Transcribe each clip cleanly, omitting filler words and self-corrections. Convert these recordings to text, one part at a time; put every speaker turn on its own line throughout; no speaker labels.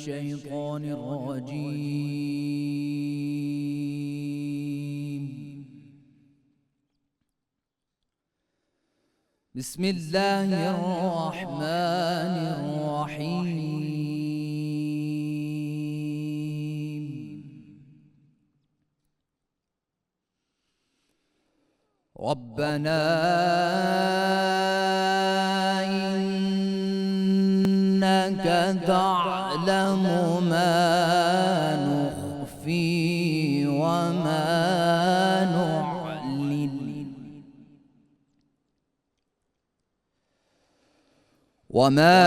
الشيطان الرجيم. بسم الله الرحمن الرحيم. ربنا إنك تعلم ما نخفي وما نعلن وما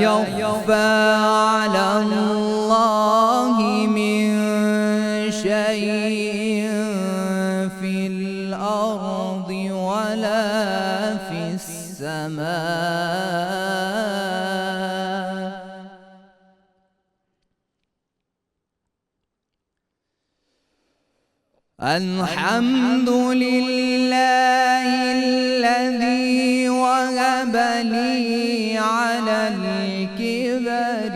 يخفى على الله من شيء في الأرض ولا في السماء. الحمد لله الذي وهب لي على الكبر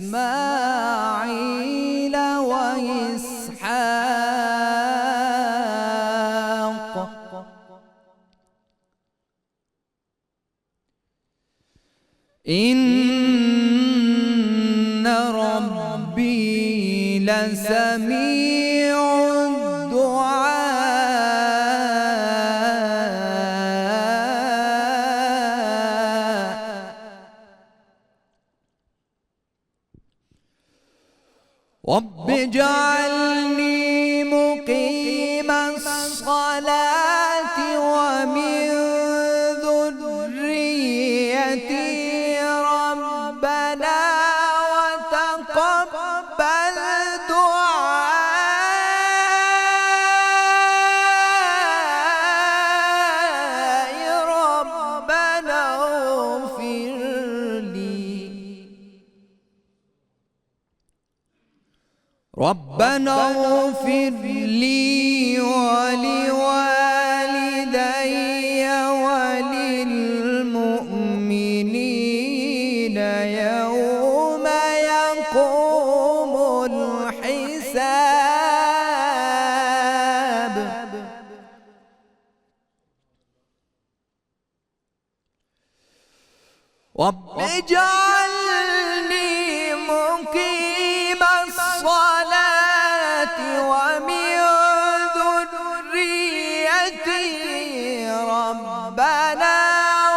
إسماعيل وإسحاق إن ربي لسميع رب اجعلني مقيم الصلاة ومن ذريتي ربنا وتقبل دعائي ربنا اغفر لي ربنا اغفر لي ولوالدي وللمؤمنين يوم يقوم الحساب. رب اجعلني مقيم الصلاة ومن ذريتي ربنا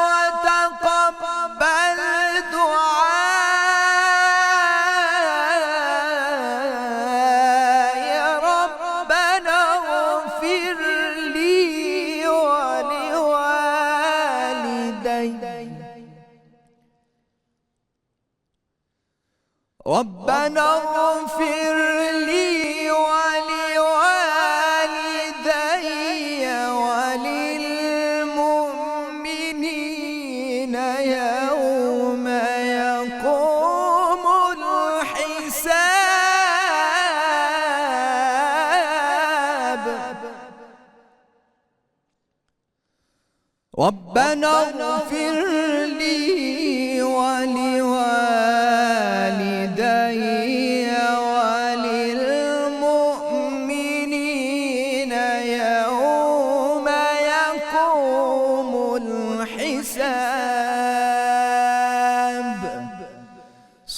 وتقبل دعائي ربنا اغفر لي ولوالدي ربنا اغفر لي ولوالدي وللمؤمنين يوم يقوم الحساب. ربنا اغفر لي ولوالدي وللمؤمنين يوم يقوم الحساب.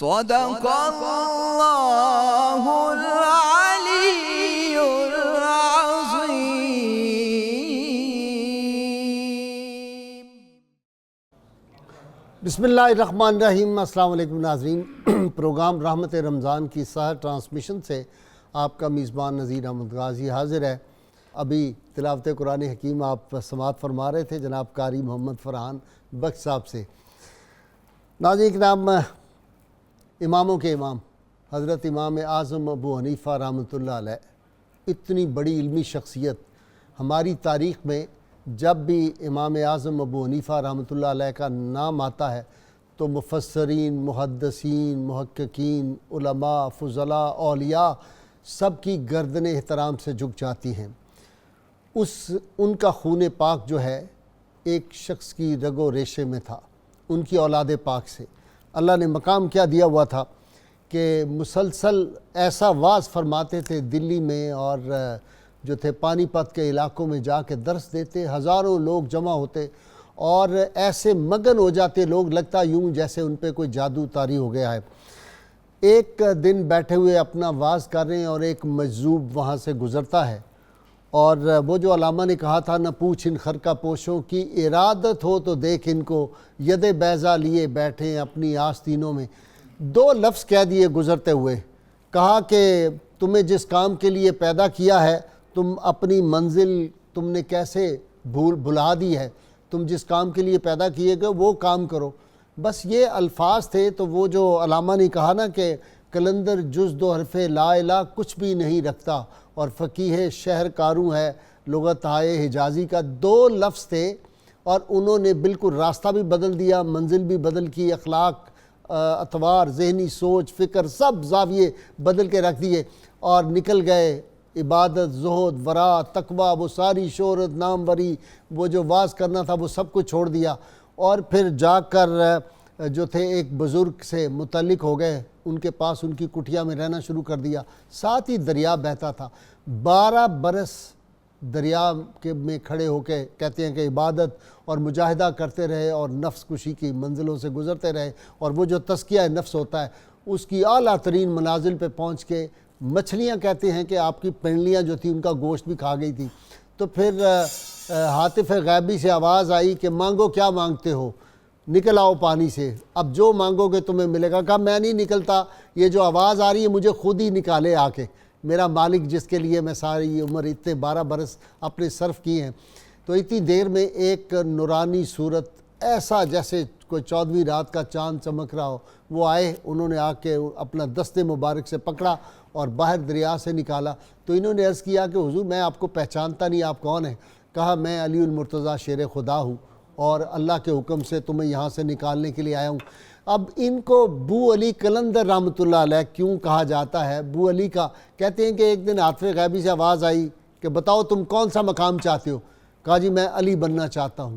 صدق الله العلي العظيم.
بسم اللہ الرحمن الرحیم. السلام علیکم ناظرین. پروگرام رحمت رمضان کی سحر ٹرانسمیشن سے آپ کا میزبان نذیر احمد غازی حاضر ہے. ابھی تلاوت قرآن حکیم آپ سماعت فرما رہے تھے جناب قاری محمد فرحان بخش صاحب سے. ناظرین کرام، اماموں کے امام حضرت امام اعظم ابو حنیفہ رحمۃ اللہ علیہ، اتنی بڑی علمی شخصیت. ہماری تاریخ میں جب بھی امام اعظم ابو حنیفہ رحمۃ اللہ علیہ کا نام آتا ہے تو مفسرین، محدثین، محققین، علماء، فضلاء، اولیاء سب کی گردنیں احترام سے جھک جاتی ہیں. ان کا خون پاک جو ہے ایک شخص کی رگ و ریشے میں تھا، ان کی اولاد پاک سے. اللہ نے مقام کیا دیا ہوا تھا کہ مسلسل ایسا واز فرماتے تھے دلی میں، اور جو تھے پانی پت کے علاقوں میں جا کے درس دیتے، ہزاروں لوگ جمع ہوتے اور ایسے مگن ہو جاتے لوگ، لگتا یوں جیسے ان پہ کوئی جادو طاری ہو گیا ہے۔ ایک دن بیٹھے ہوئے اپنا واز کر رہے ہیں اور ایک مجذوب وہاں سے گزرتا ہے، اور وہ جو علامہ نے کہا تھا نہ پوچھ ان خرقہ پوشوں کی ارادت ہو تو دیکھ ان کو، ید بیضا لیے بیٹھے ہیں اپنی آستینوں میں، دو لفظ کہہ دیے گزرتے ہوئے۔ کہا کہ تمہیں جس کام کے لیے پیدا کیا ہے تم اپنی منزل تم نے کیسے بھلا دی ہے، تم جس کام کے لیے پیدا کیے گئے وہ کام کرو۔ بس یہ الفاظ تھے۔ تو وہ جو علامہ نے کہا نا کہ کلندر جز دو حرف لا الہ کچھ بھی نہیں رکھتا، اور فقیہ شہر کاروں ہے لغت آئے حجازی کا، دو لفظ تھے اور انہوں نے بالکل راستہ بھی بدل دیا، منزل بھی بدل کی، اخلاق، اطوار، ذہنی سوچ، فکر، سب زاویے بدل کے رکھ دیے اور نکل گئے۔ عبادت، زہد، ورع، تقویٰ، وہ ساری شہرت، ناموری، وہ جو واز کرنا تھا وہ سب کچھ چھوڑ دیا، اور پھر جا کر جو تھے ایک بزرگ سے متعلق ہو گئے، ان کے پاس ان کی کٹھیا میں رہنا شروع کر دیا۔ ساتھ ہی دریا بہتا تھا، 12 برس دریا کے میں کھڑے ہو کے کہتے ہیں کہ عبادت اور مجاہدہ کرتے رہے اور نفس کشی کی منزلوں سے گزرتے رہے، اور وہ جو تزکیہ نفس ہوتا ہے اس کی اعلیٰ ترین منازل پہ پہنچ کے مچھلیاں کہتے ہیں کہ آپ کی پنڈلیاں جو تھی ان کا گوشت بھی کھا گئی تھی۔ تو پھر ہاتف غیبی سے آواز آئی کہ مانگو کیا مانگتے ہو، نکل آؤ پانی سے، اب جو مانگو گے تمہیں ملے گا۔ کہا میں نہیں نکلتا، یہ جو آواز آ رہی ہے مجھے خود ہی نکالے آ کے، میرا مالک جس کے لیے میں ساری عمر اتنے 12 برس اپنے صرف کیے ہیں۔ تو اتنی دیر میں ایک نورانی صورت ایسا جیسے کوئی 14ویں رات کا چاند چمک رہا ہو، وہ آئے، انہوں نے آ کے اپنا دست مبارک سے پکڑا اور باہر دریا سے نکالا۔ تو انہوں نے عرض کیا کہ حضور میں آپ کو پہچانتا نہیں، آپ کون ہیں؟ کہا میں علی المرتضیٰ شیر خدا ہوں اور اللہ کے حکم سے تمہیں یہاں سے نکالنے کے لیے آیا ہوں۔ اب ان کو بو علی قلندر رحمۃ اللہ علیہ کیوں کہا جاتا ہے؟ بو علی کا کہتے ہیں کہ ایک دن ہاتف غیبی سے آواز آئی کہ بتاؤ تم کون سا مقام چاہتے ہو؟ کہا جی میں علی بننا چاہتا ہوں۔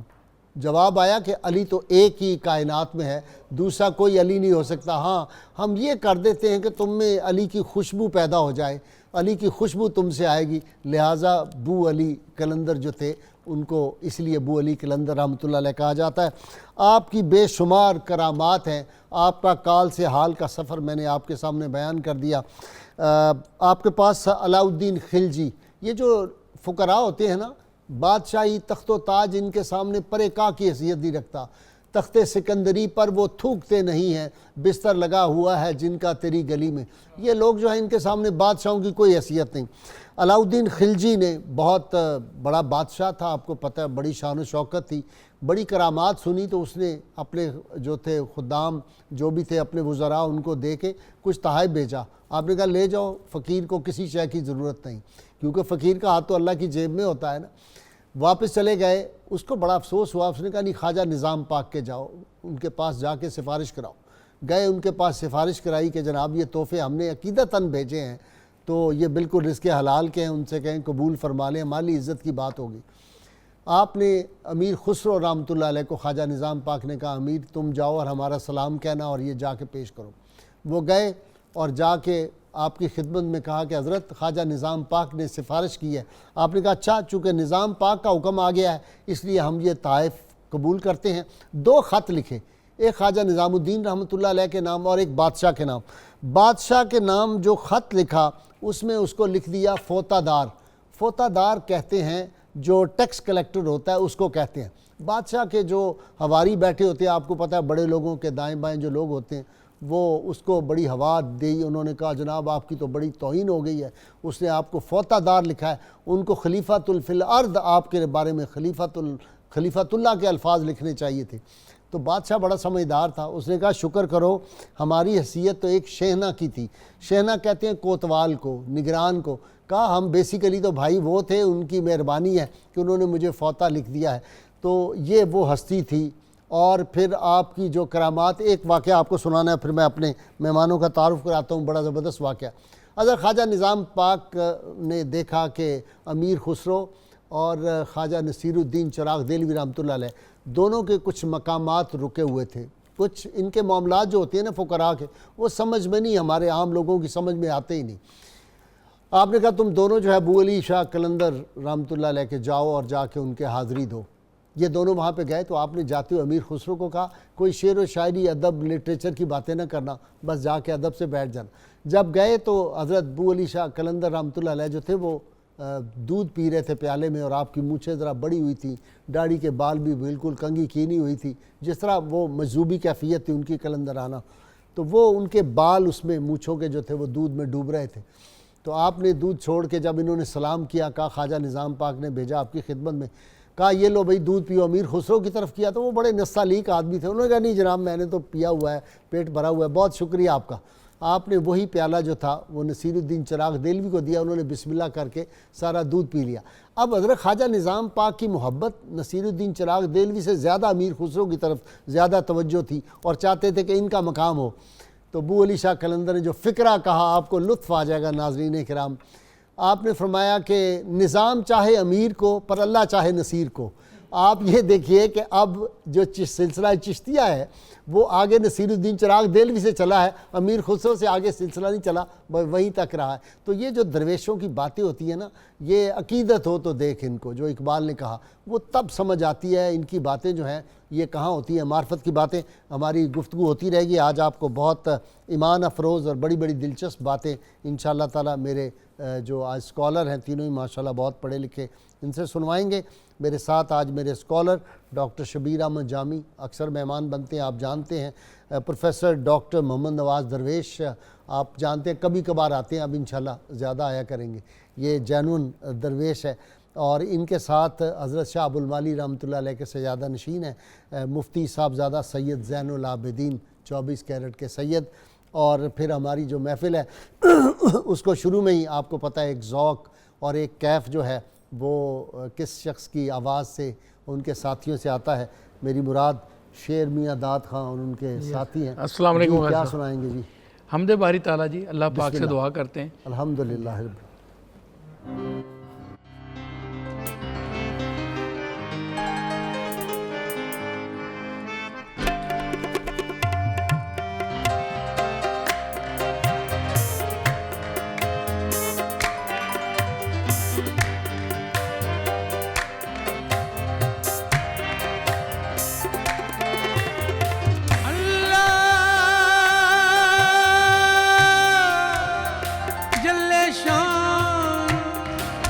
جواب آیا کہ علی تو ایک ہی کائنات میں ہے، دوسرا کوئی علی نہیں ہو سکتا، ہاں ہم یہ کر دیتے ہیں کہ تم میں علی کی خوشبو پیدا ہو جائے، علی کی خوشبو تم سے آئے گی، لہٰذا بو علی قلندر جو تھے ان کو اس لیے بو علی قلندر رحمۃ اللہ علیہ کہا جاتا ہے۔ آپ کی بے شمار کرامات ہیں، آپ کا کال سے حال کا سفر میں نے آپ کے سامنے بیان کر دیا۔ آپ کے پاس علاء الدین خلجی، یہ جو فقراء ہوتے ہیں نا، بادشاہی تخت و تاج ان کے سامنے پرے کا کی حیثیت نہیں رکھتا، تخت سکندری پر وہ تھوکتے نہیں ہیں، بستر لگا ہوا ہے جن کا تیری گلی میں، یہ لوگ جو ہیں ان کے سامنے بادشاہوں کی کوئی حیثیت نہیں۔ علاء الدین خلجی نے بہت بڑا بادشاہ تھا، آپ کو پتہ ہے، بڑی شان و شوکت تھی، بڑی کرامات سنی، تو اس نے اپنے جو تھے خدام جو بھی تھے اپنے وزراء ان کو دے کے کچھ تحائف بھیجا۔ آپ نے کہا لے جاؤ، فقیر کو کسی شے کی ضرورت نہیں، کیونکہ فقیر کا ہاتھ تو اللہ کی جیب میں ہوتا ہے نا۔ واپس چلے گئے، اس کو بڑا افسوس ہوا، اس نے کہا نہیں خواجہ نظام پاک کے جاؤ، ان کے پاس جا کے سفارش کراؤ۔ گئے ان کے پاس سفارش کرائی کہ جناب یہ تحفے ہم نے عقیدتاً بھیجے ہیں، تو یہ بالکل رزق حلال کے ہیں، ان سے کہیں قبول فرما لیں، مالی عزت کی بات ہوگی۔ آپ نے امیر خسرو رحمۃ اللہ علیہ کو خواجہ نظام پاک نے کہا امیر تم جاؤ اور ہمارا سلام کہنا اور یہ جا کے پیش کرو۔ وہ گئے اور جا کے آپ کی خدمت میں کہا کہ حضرت خواجہ نظام پاک نے سفارش کی ہے۔ آپ نے کہا اچھا، چونکہ نظام پاک کا حکم آ گیا ہے اس لیے ہم یہ تحائف قبول کرتے ہیں۔ 2 خط لکھے، ایک خواجہ نظام الدین رحمۃ اللہ علیہ کے نام اور ایک بادشاہ کے نام۔ بادشاہ کے نام جو خط لکھا اس میں اس کو لکھ دیا فوطہ دار۔ فوطہ دار کہتے ہیں جو ٹیکس کلیکٹر ہوتا ہے اس کو کہتے ہیں۔ بادشاہ کے جو حواری بیٹھے ہوتے ہیں، آپ کو پتہ ہے بڑے لوگوں کے دائیں بائیں جو لوگ ہوتے ہیں، وہ اس کو بڑی ہوا دی، انہوں نے کہا جناب آپ کی تو بڑی توہین ہو گئی ہے، اس نے آپ کو فوطہ دار لکھا ہے۔ ان کو خلیفۃ فی الارض آپ کے بارے میں خلیفۃ اللہ کے الفاظ لکھنے چاہیے تھے۔ تو بادشاہ بڑا سمجھدار تھا، اس نے کہا شکر کرو ہماری حیثیت تو ایک شہنہ کی تھی، شہنہ کہتے ہیں کوتوال کو، نگران کو۔ کہا ہم بیسیکلی تو بھائی وہ تھے، ان کی مہربانی ہے کہ انہوں نے مجھے فوطہ لکھ دیا ہے۔ تو یہ وہ ہستی تھی۔ اور پھر آپ کی جو کرامات، ایک واقعہ آپ کو سنانا ہے، پھر میں اپنے مہمانوں کا تعارف کراتا ہوں، بڑا زبردست واقعہ۔ حضرت خواجہ نظام پاک نے دیکھا کہ امیر خسرو اور خواجہ نصیر الدین چراغ دہلوی رحمۃ اللہ علیہ دونوں کے کچھ مقامات رکے ہوئے تھے، کچھ ان کے معاملات جو ہوتے ہیں نا فقراء کے، وہ سمجھ میں نہیں، ہمارے عام لوگوں کی سمجھ میں آتے ہی نہیں۔ آپ نے کہا تم دونوں جو ہے ابو علی شاہ قلندر رحمۃ اللہ علیہ کے جاؤ اور جا کے ان کے حاضری دو۔ یہ دونوں وہاں پہ گئے تو آپ نے جاتے ہوئے امیر خسرو کو کہا کوئی شعر و شاعری، ادب، لٹریچر کی باتیں نہ کرنا، بس جا کے ادب سے بیٹھ جانا۔ جب گئے تو حضرت ابو علی شاہ قلندر رحمۃ اللہ علیہ جو تھے وہ دودھ پی رہے تھے پیالے میں، اور آپ کی مونچھیں ذرا بڑی ہوئی تھیں، داڑھی کے بال بھی بالکل کنگھی کینی ہوئی تھی، جس طرح وہ مجذوبی کیفیت تھی ان کی قلندرانہ، تو وہ ان کے بال اس میں مونچھوں کے جو تھے وہ دودھ میں ڈوب رہے تھے۔ تو آپ نے دودھ چھوڑ کے جب انہوں نے سلام کیا، کہا خواجہ نظام پاک نے بھیجا آپ کی خدمت میں، کہا یہ لو بھئی دودھ پیو۔ امیر خسرو کی طرف کیا تو وہ بڑے نستعلیق آدمی تھے، انہوں نے کہا نہیں جناب میں نے تو پیا ہوا ہے، پیٹ بھرا ہوا ہے، بہت شکریہ آپ کا۔ آپ نے وہی پیالہ جو تھا وہ نصیر الدین چراغ دہلوی کو دیا، انہوں نے بسم اللہ کر کے سارا دودھ پی لیا۔ اب حضرت خواجہ نظام پاک کی محبت نصیر الدین چراغ دہلوی سے زیادہ امیر خسرو کی طرف زیادہ توجہ تھی، اور چاہتے تھے کہ ان کا مقام ہو۔ تو ابو علی شاہ قلندر نے جو فقرہ کہا آپ کو لطف آ جائے گا ناظرین کرام، آپ نے فرمایا کہ نظام چاہے امیر کو پر اللہ چاہے نصیر کو۔ آپ یہ دیکھیے کہ اب جو سلسلہ چشتیہ ہے وہ آگے نصیر الدین چراغ دہلوی سے چلا ہے، امیر خسرو سے آگے سلسلہ نہیں چلا، وہیں تک رہا ہے۔ تو یہ جو درویشوں کی باتیں ہوتی ہیں نا، یہ عقیدت ہو تو دیکھ ان کو، جو اقبال نے کہا وہ تب سمجھ آتی ہے۔ ان کی باتیں جو ہیں یہ کہاں ہوتی ہیں، معرفت کی باتیں۔ ہماری گفتگو ہوتی رہے گی، آج آپ کو بہت ایمان افروز اور بڑی بڑی دلچسپ باتیں انشاءاللہ تعالی میرے جو آج اسکالر ہیں تینوں ہی ماشاءاللہ بہت پڑھے لکھے، ان سے سنوائیں گے۔ میرے ساتھ آج میرے اسکالر ڈاکٹر شبیر احمد جامی اکثر مہمان بنتے ہیں، آپ جانتے ہیں، پروفیسر ڈاکٹر محمد نواز درویش آپ جانتے ہیں، کبھی کبھار آتے ہیں، اب انشاءاللہ زیادہ آیا کریں گے، یہ جینون درویش ہے۔ اور ان کے ساتھ حضرت شاہ ابو المعالی رحمۃ اللہ علیہ کے سجادہ نشین ہیں مفتی صاحبزادہ سید زین العابدین 24 کیرٹ کے سید۔ اور پھر ہماری جو محفل ہے اس کو شروع میں ہی آپ کو پتہ ہے ایک ذوق اور ایک کیف جو ہے وہ کس شخص کی آواز سے، ان کے ساتھیوں سے آتا ہے۔ میری مراد شیر میاں داد خان اور ان کے ساتھی ہیں۔
السلام علیکم۔
کیا سنائیں گے جی؟
حمد باری تعالیٰ جی، اللہ پاک سے دعا کرتے ہیں۔
الحمدللہ رب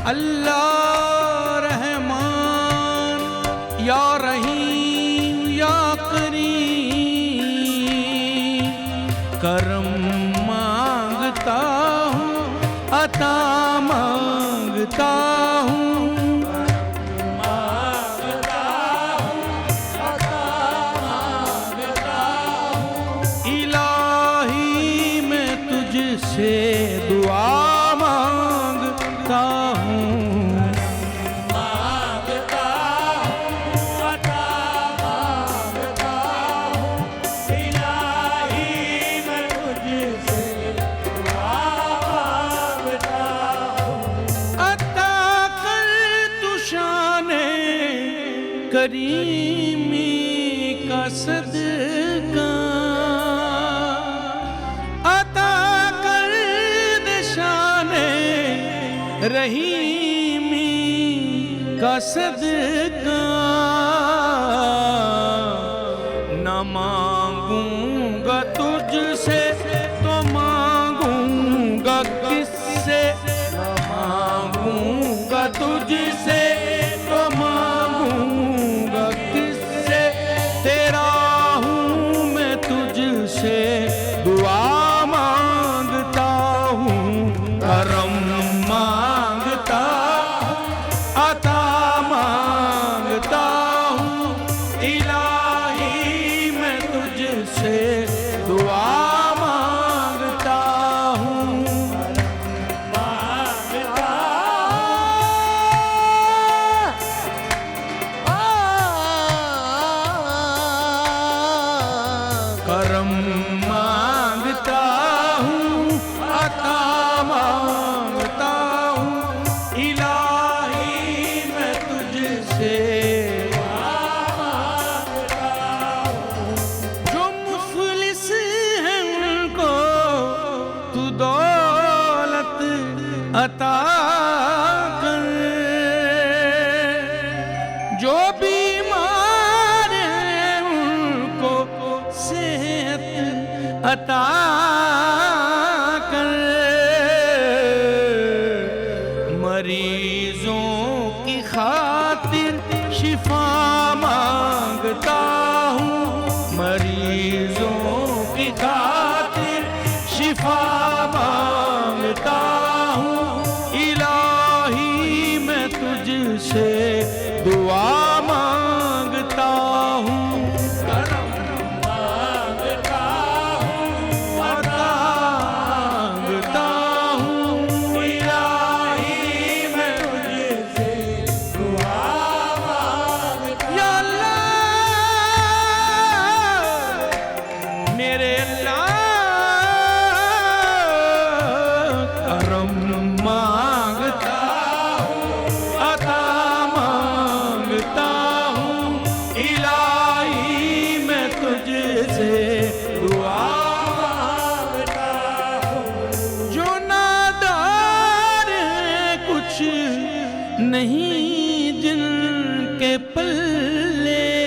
اللہ رحمان یا رحیم یا کریم، کرم مانگتا ہوں عطا مانگتا ہوں، الہی میں تجھ سے دعا مانگتا ہوں، کریمی کا صدقہ عطا کر دے شان رحیمی کا صدقہ، نہ مانگوں گا تجھ سے تو مانگوں گا کس سے، نہ مانگوں گا تجھ سے تو سے دعا مانگتا ہوں، کرم مانگتا ہوں عطا مانگتا ہوں، الہی میں تجھ سے دعا مانگتا ہوں، کرم مانگتا ہوں عطا مانگتا ہوں، الہی میں تجھ سے دعا مانگتا ہوں، جو جو بیمار ہیں ان کو صحت عطا کر، مریضوں کی خاطر شفا مانگتا ہوں، مریضوں کی خاطر شفا مانگتا ہوں، الہی میں تجھ سے دعا مانگتا ہوں، کرم مانگتا ہوں، عطا مانگتا ہوں، الہی میں تجھ سے دعا مانگتا ہوں۔ یا اللہ میرے اللہ کرم مانگتا ہوں، عطا مانگتا ہوں، الہی میں تجھ سے دعا مانگتا ہوں۔ جو نادار ہیں کچھ نہیں جن کے پلے،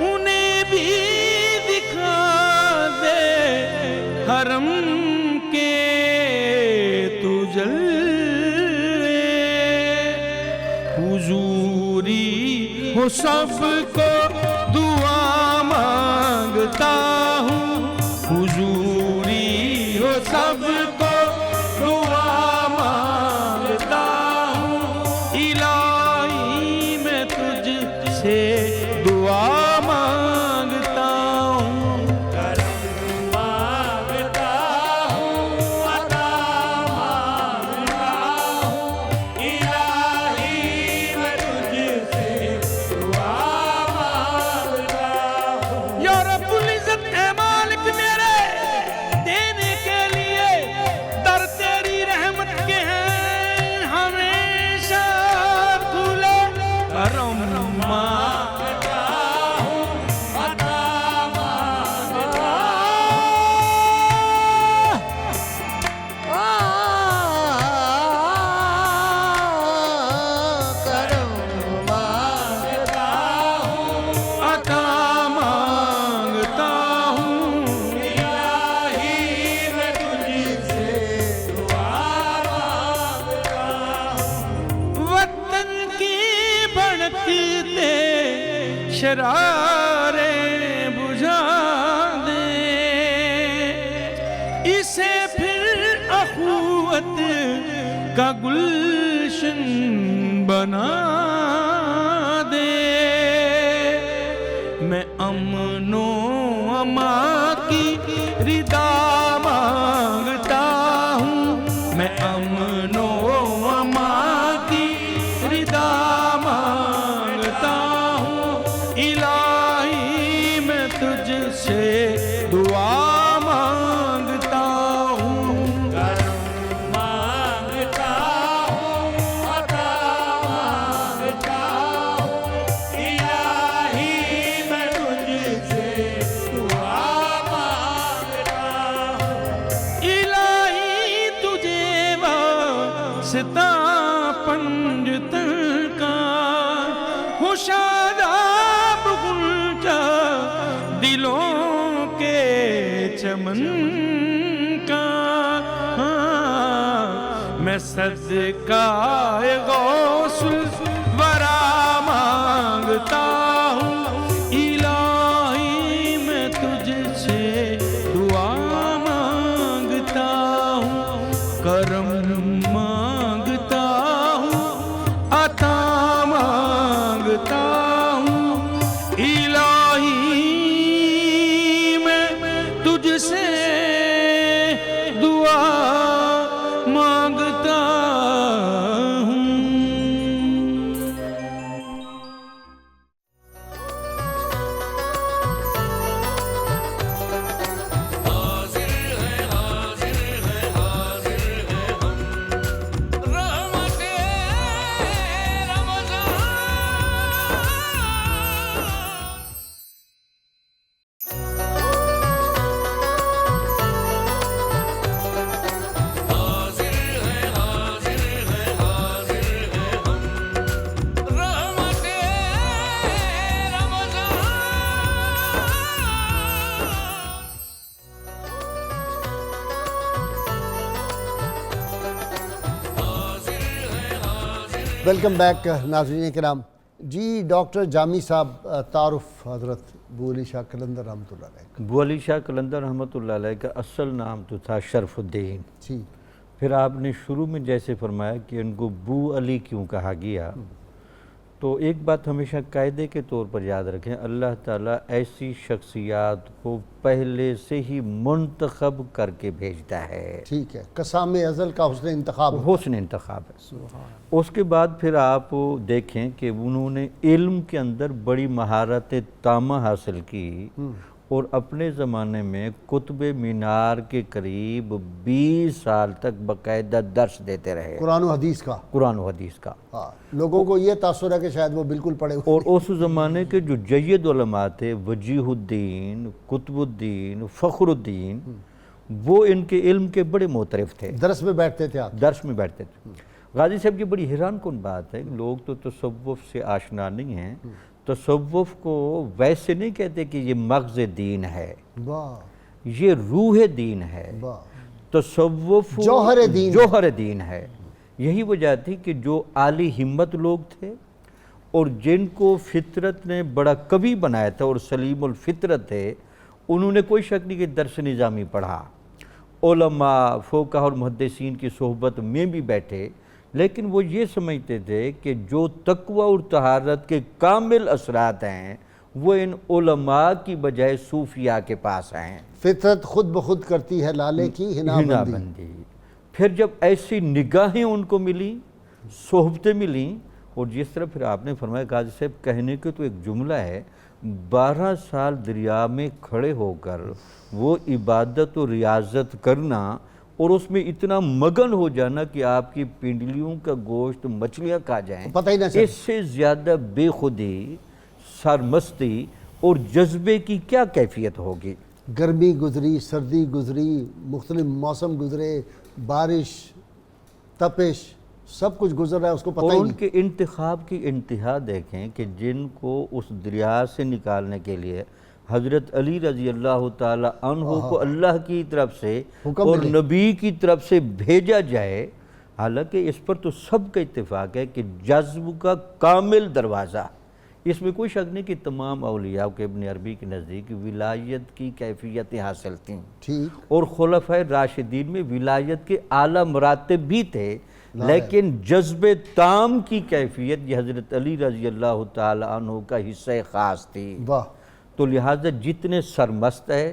انہیں بھی دکھا دے حرم کے تو جلوے، حضوری ہو سب کو دعا مانگتا ہوں، حضوری ہو سب کو دعا مانگتا ہوں، الہی میں تجھ سے دعا مانگتا ہوں، کرم مانگتا ہوں، عطا مانگتا ہوں، الہی میں تجھ سے دعا مانگتا ہوں۔ یا رب العزت اے مالک میرے، دینے کے لیے در تیری رحمت کے ہیں ہمیشہ کھلے، کرم مانگتا ہوں، عطا مانگتا
کرم مانگتا
ہوں، عطا مانگتا ہوں، الہی میں تجھ سے دعا مانگتا ہوں۔ وطن کی بھڑکتے شراریں بجھا دے، اسے پھر اخوت کا گلشن بنا دے، میں امن و امان کی ردا مانگتا ہوں، میں امن و امان کی ردا مانگتا ہوں، الہی میں تجھ سے دعا مانگتا ہوں، کرم مانگتا ہوں، عطا مانگتا ہوں، الہی میں تجھ سے دعا مانگتا ہوں، الہی تجھے واسطہ پنجتن کا ہو شاداب غنچہ دلوں کے چمن کا، میں صدقہ غوث الورا مانگتا ہوں، الہی میں تجھ سے دعا مانگتا ہوں، کرم مانگتا ہوں، عطا مانگتا ہوں، الہی میں تجھ سے دعا مانگتا ہوں۔
ویلکم بیک ناظرین کرام. جی ڈاکٹر جامی صاحب, تعارف حضرت ابو علی شاہ قلندر رحمۃ اللہ علیہ.
ابو علی شاہ قلندر رحمۃ اللہ علیہ کا اصل نام تو تھا شرف الدین.
جی.
پھر آپ نے شروع میں جیسے فرمایا کہ ان کو بو علی کیوں کہا گیا, تو ایک بات ہمیشہ قاعدے کے طور پر یاد رکھیں, اللہ تعالیٰ ایسی شخصیات کو پہلے سے ہی منتخب کر کے بھیجتا ہے.
ٹھیک ہے, قسام ازل کا حسن انتخاب.
حسن انتخاب ہے. اس کے بعد پھر آپ دیکھیں کہ انہوں نے علم کے اندر بڑی مہارت تامہ حاصل کی, اور اپنے زمانے میں قطب مینار کے قریب 20 سال تک باقاعدہ درس دیتے رہے,
قرآن و حدیث کا.
قرآن و حدیث کا.
ہاں, لوگوں کو یہ تاثر ہے کہ شاید وہ بالکل پڑھے ہوئے.
اور اس زمانے کے جو جید علماء تھے, وجیہ الدین, قطب الدین, فخر الدین, وہ ان کے علم کے بڑے معترف تھے.
درس میں بیٹھتے تھے آپ.
درس میں بیٹھتے تھے. غازی صاحب کی بڑی حیران کن بات ہے, لوگ تو تصوف سے آشنا نہیں ہیں. تصوف کو ویسے نہیں کہتے کہ یہ مغز دین ہے, یہ روح دین ہے. تصوف جوہر دین ہے. یہی وجہ تھی کہ جو عالی ہمت لوگ تھے اور جن کو فطرت نے بڑا قوی بنایا تھا اور سلیم الفطرت تھے, انہوں نے کوئی شک نہیں کہ درس نظامی پڑھا, علماء, فقہاء اور محدثین کی صحبت میں بھی بیٹھے, لیکن وہ یہ سمجھتے تھے کہ جو تقوی اور طہارت کے کامل اثرات ہیں وہ ان علماء کی بجائے صوفیاء کے پاس ہیں.
فطرت خود بخود کرتی ہے لالے کی ہنا بندی.
پھر جب ایسی نگاہیں ان کو ملیں, صحبتیں ملیں, اور جس طرح پھر آپ نے فرمایا غازی صاحب کہنے کے تو ایک جملہ ہے, 12 سال دریا میں کھڑے ہو کر وہ عبادت و ریاضت کرنا اور اس میں اتنا مگن ہو جانا کہ آپ کی پنڈلیوں کا گوشت مچھلیاں کھا جائیں,
پتہ ہی نہ چلے.
اس سے زیادہ بے خودی, سرمستی اور جذبے کی کیا کیفیت ہوگی.
گرمی گزری, سردی گزری, مختلف موسم گزرے, بارش, تپش, سب کچھ گزر رہا ہے, اس کو پتہ ہی نہیں.
اور ان کے انتخاب کی انتہا دیکھیں کہ جن کو اس دریا سے نکالنے کے لیے حضرت علی رضی اللہ تعالی عنہ کو اللہ کی طرف سے اور نبی کی طرف سے بھیجا جائے, حالانکہ اس پر تو سب کا اتفاق ہے کہ جذب کا کامل دروازہ, اس میں کوئی شک نہیں کہ تمام اولیاء کے ابن عربی کے نزدیک ولایت کی کیفیتیں حاصل تھیں, اور خلفائے راشدین میں ولایت کے اعلیٰ مراتب بھی تھے, لیکن جذب تام کی کیفیت یہ حضرت علی رضی اللہ تعالی عنہ کا حصہ خاص تھی. تو لہٰذا جتنے سرمست ہے,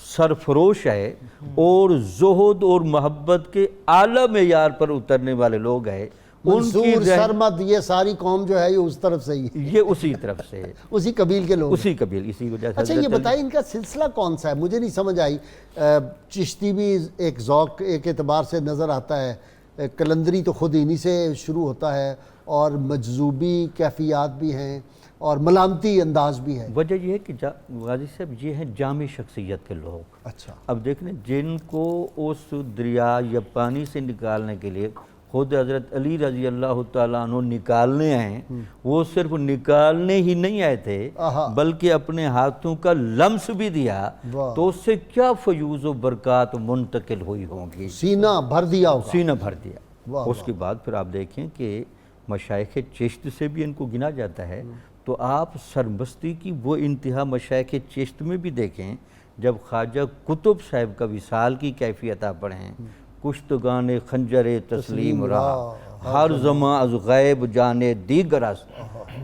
سرفروش ہے, اور زہد اور محبت کے اعلیٰ معیار پر اترنے والے لوگ ہیں,
منصور, سرمد, یہ ساری قوم جو ہے یہ اس طرف سے ہی,
یہ اسی طرف سے,
اسی قبیل کے لوگ,
اسی قبیل, اسی وجہ سے.
اچھا یہ بتائیں ان کا سلسلہ کون سا ہے, مجھے نہیں سمجھ آئی. چشتی بھی ایک ذوق ایک اعتبار سے نظر آتا ہے, قلندری تو خود انہی سے شروع ہوتا ہے, اور مجذوبی کیفیات بھی ہیں اور ملامتی انداز بھی ہے.
وجہ یہ ہے کہ غازی صاحب یہ ہیں جامع شخصیت کے لوگ.
اچھا,
اب دیکھیں جن کو اس دریا یا پانی سے نکالنے کے لیے خود حضرت علی رضی اللہ تعالیٰ عنہ نکالنے آئے, وہ صرف نکالنے ہی نہیں آئے تھے بلکہ اپنے ہاتھوں کا لمس بھی دیا, تو اس سے کیا فیوز و برکات منتقل ہوئی ہوں گی.
سینہ بھر دیا ہوگا.
سینہ بھر دیا. اس کے بعد پھر آپ دیکھیں کہ مشائخ چشت سے بھی ان کو گنا جاتا ہے, تو آپ سرمستی کی وہ انتہا مشائخ چشت میں بھی دیکھیں. جب خواجہ قطب صاحب کا وصال کی کیفیت آپ پڑھیں, کشتگان خنجر تسلیم رہا, ہر زمان از غیب جانے دیگر است,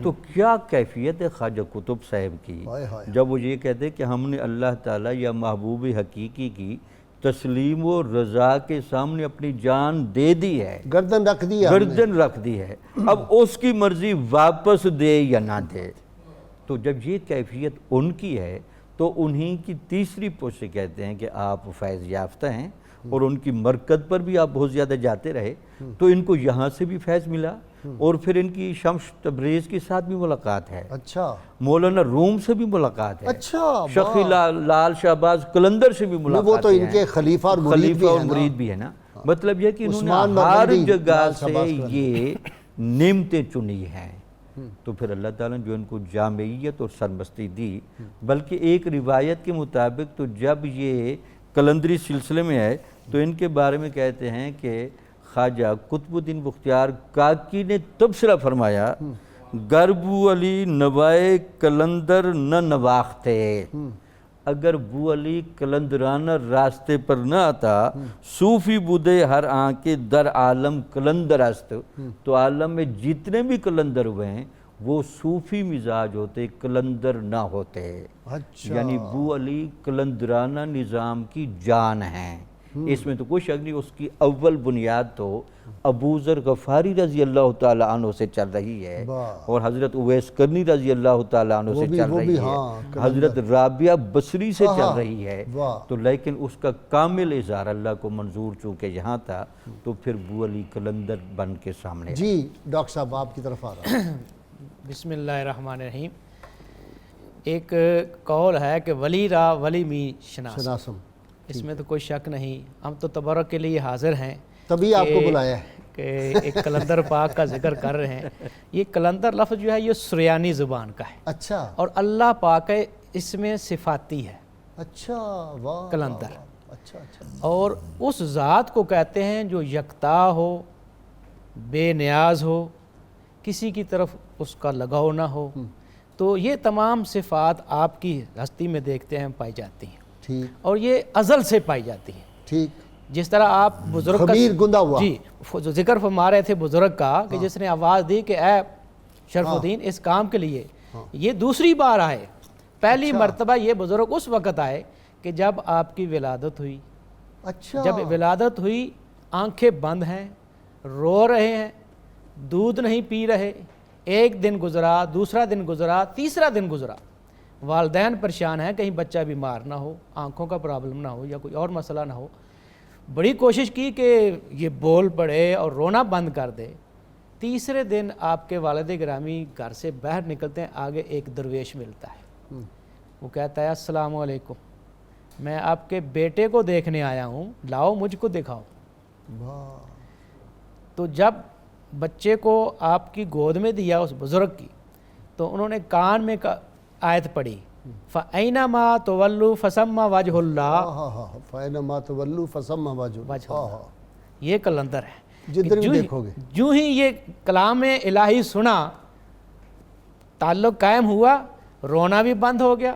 تو کیا کیفیت ہے خواجہ قطب صاحب کی, جب وہ یہ کہتے کہ ہم نے اللہ تعالیٰ یا محبوب حقیقی کی تسلیم و رضا کے سامنے اپنی جان دے دی ہے,
گردن رکھ دی ہے,
گردن رکھ دی ہے, اب اس کی مرضی واپس دے یا نہ دے. تو جب یہ کیفیت ان کی ہے تو انہی کی تیسری پوچھ سے کہتے ہیں کہ آپ فیض یافتہ ہیں, اور ان کی مرکز پر بھی آپ بہت زیادہ جاتے رہے, تو ان کو یہاں سے بھی فیض ملا, اور پھر ان کی شمس تبریز کے ساتھ بھی ملاقات ہے.
اچھا,
مولانا روم سے بھی ملاقات ہے.
اچھا,
شقی لال شہباز قلندر سے بھی ملاقات ہے.
وہ تو ان کے خلیفہ اور
مرید بھی ہے نا. مطلب یہ کہ انہوں نے ہر جگہ سے یہ نعمتیں چنی ہیں. تو پھر اللہ تعالیٰ نے جو ان کو جامعیت اور سرمستی دی, بلکہ ایک روایت کے مطابق تو جب یہ قلندری سلسلے میں ہے تو ان کے بارے میں کہتے ہیں کہ خواجہ قطب الدین بختیار کاکی نے تبصرہ فرمایا گر بو علی نوائے کلندر نہ نواختے، اگر بو علی کلندرانہ راستے پر نہ آتا، صوفی بودے ہر آنکھ در عالم کلندر است، تو عالم میں جتنے بھی کلندر ہوئے ہیں وہ صوفی مزاج ہوتے، کلندر نہ ہوتے۔ یعنی بو علی کلندرانہ نظام کی جان ہیں، اس میں تو کوئی شک نہیں۔ اس کی اول بنیاد تو ابو ذر غفاری رضی اللہ تعالیٰ عنہ سے چل رہی ہے، اور حضرت اویس کرنی رضی اللہ تعالیٰ عنہ سے چل رہی ہے، حضرت رابعہ بصری سے چل رہی ہے، تو لیکن اس کا کامل اظہار اللہ کو منظور چونکہ یہاں تھا، تو پھر بو علی کلندر بن کے سامنے۔
جی ڈاکٹر صاحب آپ کی طرف آ رہا ہے۔
بسم اللہ الرحمن الرحیم۔ ایک قول ہے کہ ولی را ولی می شناسم، اس میں تو کوئی شک نہیں، ہم تو تبرک کے لیے حاضر ہیں،
تبھی آپ کو بلایا ہے
کہ ایک کلندر پاک کا ذکر کر رہے ہیں۔ یہ کلندر لفظ جو ہے یہ سریانی زبان کا ہے،
اچھا
اور اللہ پاک ہے اس میں صفاتی ہے
اچھا، واہ
کلندر،
اچھا اچھا،
اور اس ذات کو کہتے ہیں جو یکتا ہو، بے نیاز ہو، کسی کی طرف اس کا لگاؤ نہ ہو، تو یہ تمام صفات آپ کی ہستی میں دیکھتے ہیں پائی جاتی ہیں،
ٹھیک
اور یہ ازل سے پائی جاتی ہیں۔
ٹھیک،
جس طرح آپ بزرگ
خمیر گندا ہوا،
جی جو ذکر فرما رہے تھے بزرگ کا کہ جس نے آواز دی کہ اے شرف الدین اس کام کے لیے، یہ دوسری بار آئے، پہلی مرتبہ یہ بزرگ اس وقت آئے کہ جب آپ کی ولادت ہوئی۔
اچھا،
جب ولادت ہوئی، آنکھیں بند ہیں، رو رہے ہیں، دودھ نہیں پی رہے، ایک دن گزرا، دوسرا دن گزرا، تیسرا دن گزرا، والدین پریشان ہیں کہیں بچہ بیمار نہ ہو، آنکھوں کا پرابلم نہ ہو یا کوئی اور مسئلہ نہ ہو، بڑی کوشش کی کہ یہ بول پڑے اور رونا بند کر دے۔ تیسرے دن آپ کے والد گرامی گھر سے باہر نکلتے ہیں، آگے ایک درویش ملتا ہے، وہ کہتا ہے السلام علیکم، میں آپ کے بیٹے کو دیکھنے آیا ہوں، لاؤ مجھ کو دکھاؤ۔ تو جب بچے کو آپ کی گود میں دیا اس بزرگ کی، تو انہوں نے کان میں آیت پڑھی فَأَيْنَمَا تُوَلُّوا فَثَمَّ وَجْهُ اللَّهِ،
فَأَيْنَمَا تُوَلُّوا فَثَمَّ وَجْهُ اللَّهِ،
یہ کلندر ہے۔
جدھر بھی دیکھو گے
جو ہی یہ کلام الہی سنا، تعلق قائم ہوا، رونا بھی بند ہو گیا،